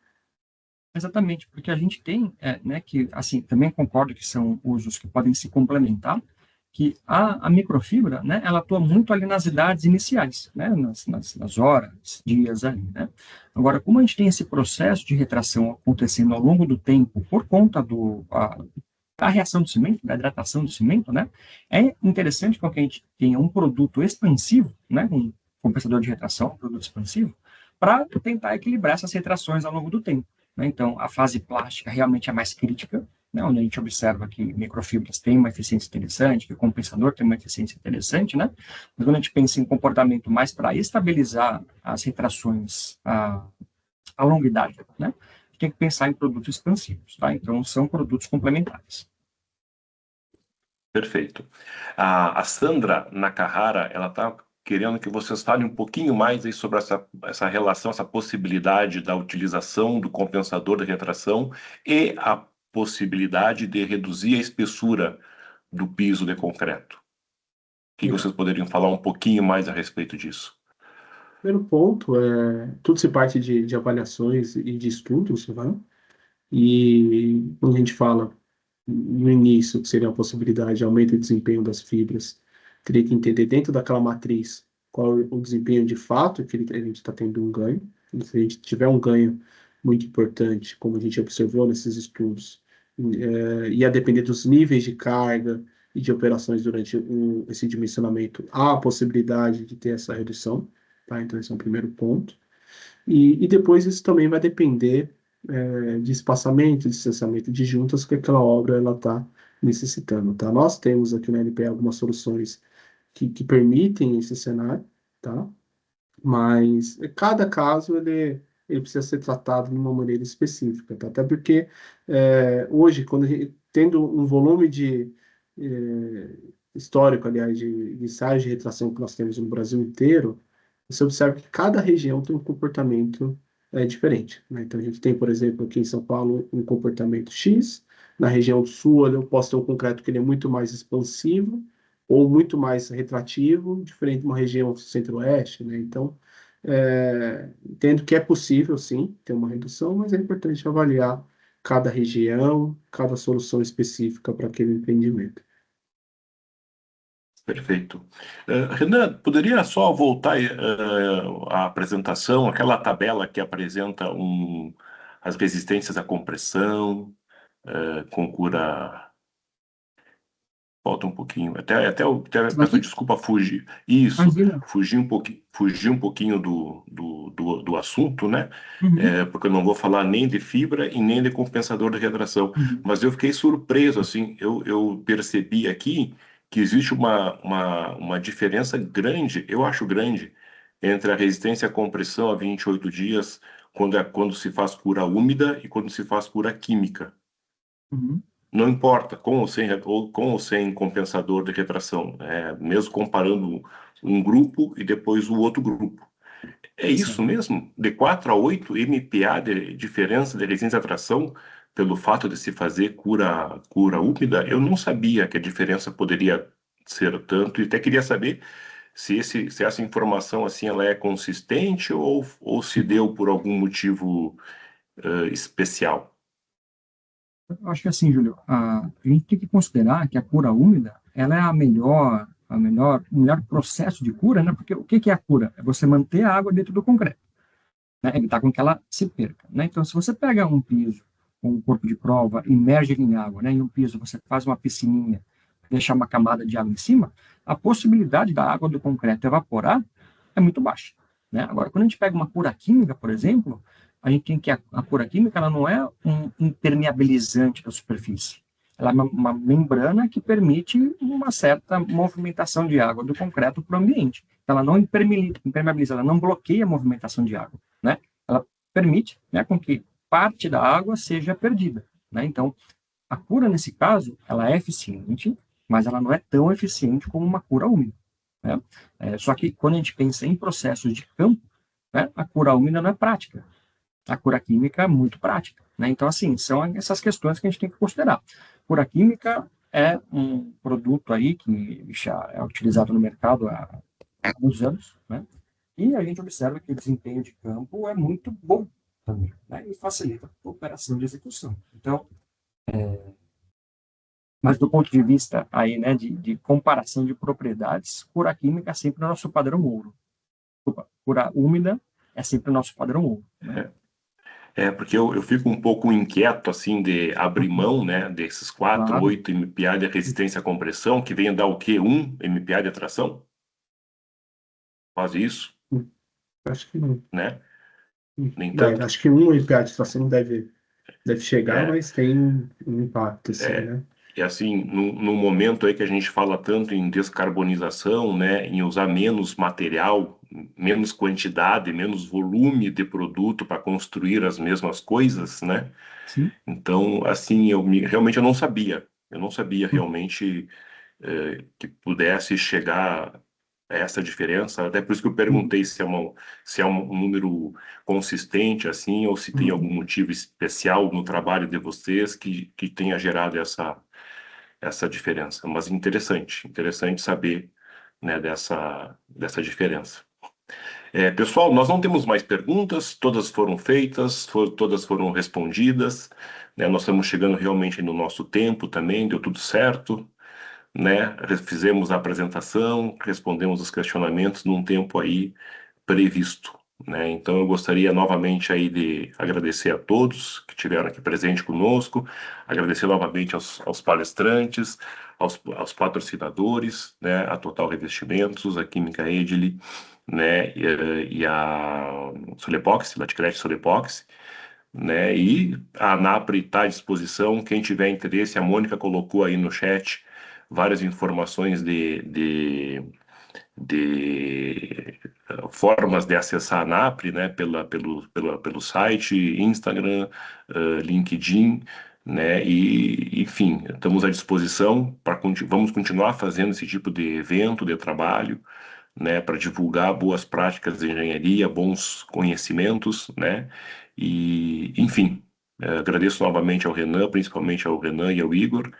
Exatamente, porque a gente tem, né, que, assim, também concordo que são usos que podem se complementar, que a microfibra, né, ela atua muito ali nas idades iniciais, né, nas horas, dias ali, né. Agora, como a gente tem esse processo de retração acontecendo ao longo do tempo por conta da reação do cimento, da hidratação do cimento, né, é interessante que a gente tenha um produto expansivo, né, um compensador de retração, um produto expansivo, para tentar equilibrar essas retrações ao longo do tempo, né. Então, a fase plástica realmente é mais crítica, né, onde a gente observa que microfibras têm uma eficiência interessante, que o compensador tem uma eficiência interessante, né? Mas quando a gente pensa em comportamento mais para estabilizar as retrações a longa idade, né? A gente tem que pensar em produtos expansivos, tá? Então, são produtos complementares. Perfeito. A Sandra Nakahara, ela está querendo que vocês falem um pouquinho mais aí sobre essa relação, essa possibilidade da utilização do compensador de retração e a possibilidade de reduzir a espessura do piso de concreto. O que Legal. vocês poderiam falar um pouquinho mais a respeito disso? Primeiro ponto tudo se parte de avaliações e de estudos, né? E quando a gente fala no início, que seria a possibilidade de aumento de desempenho das fibras, teria que entender dentro daquela matriz qual é o desempenho de fato que a gente está tendo um ganho. E se a gente tiver um ganho muito importante, como a gente observou nesses estudos, ia depender dos níveis de carga e de operações durante esse dimensionamento, há a possibilidade de ter essa redução, tá? Então, esse é o primeiro ponto. E depois isso também vai depender de espaçamento, de distanciamento de juntas que aquela obra ela está necessitando, tá? Nós temos aqui na NPE algumas soluções que permitem esse cenário, tá? Mas cada caso ele precisa ser tratado de uma maneira específica, tá? Até porque hoje, quando tendo um volume histórico, aliás, de ensaios de retração que nós temos no Brasil inteiro, você observa que cada região tem um comportamento diferente, né? Então, a gente tem, por exemplo, aqui em São Paulo, um comportamento X, na região do Sul, eu posso ter um concreto que ele é muito mais expansivo, ou muito mais retrativo, diferente de uma região centro-oeste, né? Então, entendo que é possível, sim, ter uma redução, mas é importante avaliar cada região, cada solução específica para aquele empreendimento. Perfeito. Renan, poderia só voltar à apresentação, aquela tabela que apresenta as resistências à compressão, com cura. Falta um pouquinho. Até peço Aqui, desculpa fugir. Isso, imagina. fugir um pouquinho do assunto, né? Uhum, Porque eu não vou falar nem de fibra e nem de compensador de retração. uhum, Mas eu fiquei surpreso, assim, eu percebi aqui que existe uma diferença grande, eu acho grande, entre a resistência à compressão a 28 dias, quando se faz cura úmida e quando se faz cura química. uhum. Não importa, com ou sem compensador de retração, mesmo comparando um grupo e depois o outro grupo. É isso Certo. mesmo? De 4 a 8 MPa de diferença de resistência à tração pelo fato de se fazer cura úmida? Eu não sabia que a diferença poderia ser tanto e até queria saber se essa informação assim ela é consistente ou se deu por algum motivo especial? Eu acho que assim, Júlio, a gente tem que considerar que a cura úmida, ela é o melhor processo de cura, né? Porque o que é a cura? É você manter a água dentro do concreto, né? Evitar com que ela se perca, né? Então, se você pega um piso, um corpo de prova, imerge ele em água, né? Em um piso você faz uma piscininha, deixar uma camada de água em cima, a possibilidade da água do concreto evaporar é muito baixa, né? Agora, quando a gente pega uma cura química, por exemplo, a gente tem que a cura química ela não é um impermeabilizante da superfície. Ela é uma membrana que permite uma certa movimentação de água do concreto para o ambiente. Ela não impermeabiliza, ela não bloqueia a movimentação de água, né? Ela permite, né, com que parte da água seja perdida, né? Então, a cura nesse caso, ela é eficiente, mas ela não é tão eficiente como uma cura úmida, né? Só que quando a gente pensa em processos de campo, né, a cura úmida não é prática, a cura química é muito prática, né? Então, assim, são essas questões que a gente tem que considerar. Cura química é um produto aí que já é utilizado no mercado há alguns anos, né? E a gente observa que o desempenho de campo é muito bom também, né? E facilita a operação de execução. Então, mas do ponto de vista aí, né, de comparação de propriedades, cura química é sempre o nosso padrão ouro. Desculpa, cura úmida é sempre o nosso padrão ouro, né? Porque eu fico um pouco inquieto, assim, de abrir mão, né, desses 4, Claro. 8 MPa de resistência à compressão, que vem a dar o quê? 1 MPa de atração? Quase isso, Acho que não. né? Nem tanto. Acho que um IPA de extração deve chegar, É, mas tem um impacto, assim, é, né? e assim, no momento aí que a gente fala tanto em descarbonização, né, em usar menos material, menos quantidade, menos volume de produto para construir as mesmas coisas, né? Sim. Então, assim, realmente eu não sabia realmente que pudesse chegar a essa diferença. Até por isso que eu Uhum. perguntei se é um número consistente, assim, ou se tem algum Uhum. motivo especial no trabalho de vocês que tenha gerado essa diferença. Mas interessante saber, né, dessa diferença. Pessoal, nós não temos mais perguntas, todas foram feitas, todas foram respondidas, né? Nós estamos chegando realmente no nosso tempo também, deu tudo certo, né? Fizemos a apresentação, respondemos os questionamentos num tempo aí previsto, né? Então eu gostaria novamente aí de agradecer a todos que estiveram aqui presente conosco, agradecer novamente aos palestrantes, aos patrocinadores, né? A Total Revestimentos, a Química Edile, né? E a Solepox, Laticrete Solepox, né? E a ANAPRE está à disposição. Quem tiver interesse, a Mônica colocou aí no chat várias informações de formas de acessar a ANAPRE, né? Pelo site, Instagram, LinkedIn, né? E, enfim, estamos à disposição para vamos continuar fazendo esse tipo de evento, de trabalho, né, para divulgar boas práticas de engenharia, bons conhecimentos, né, e, enfim, agradeço novamente ao Renan, principalmente ao Renan e ao Igor,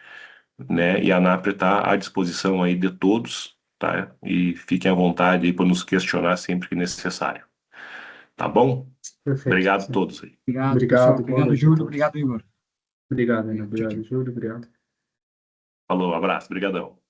né, e a ANAPRE está à disposição aí de todos, tá, e fiquem à vontade aí para nos questionar sempre que necessário, tá bom? Perfeito. Obrigado a Sim. todos aí. Obrigado, pessoal. Obrigado, boa Obrigado, noite a Júlio. todos. Obrigado, Igor. Obrigado, Ana. Tchau, Obrigado, tchau. Júlio. Obrigado. Falou, abraço, brigadão.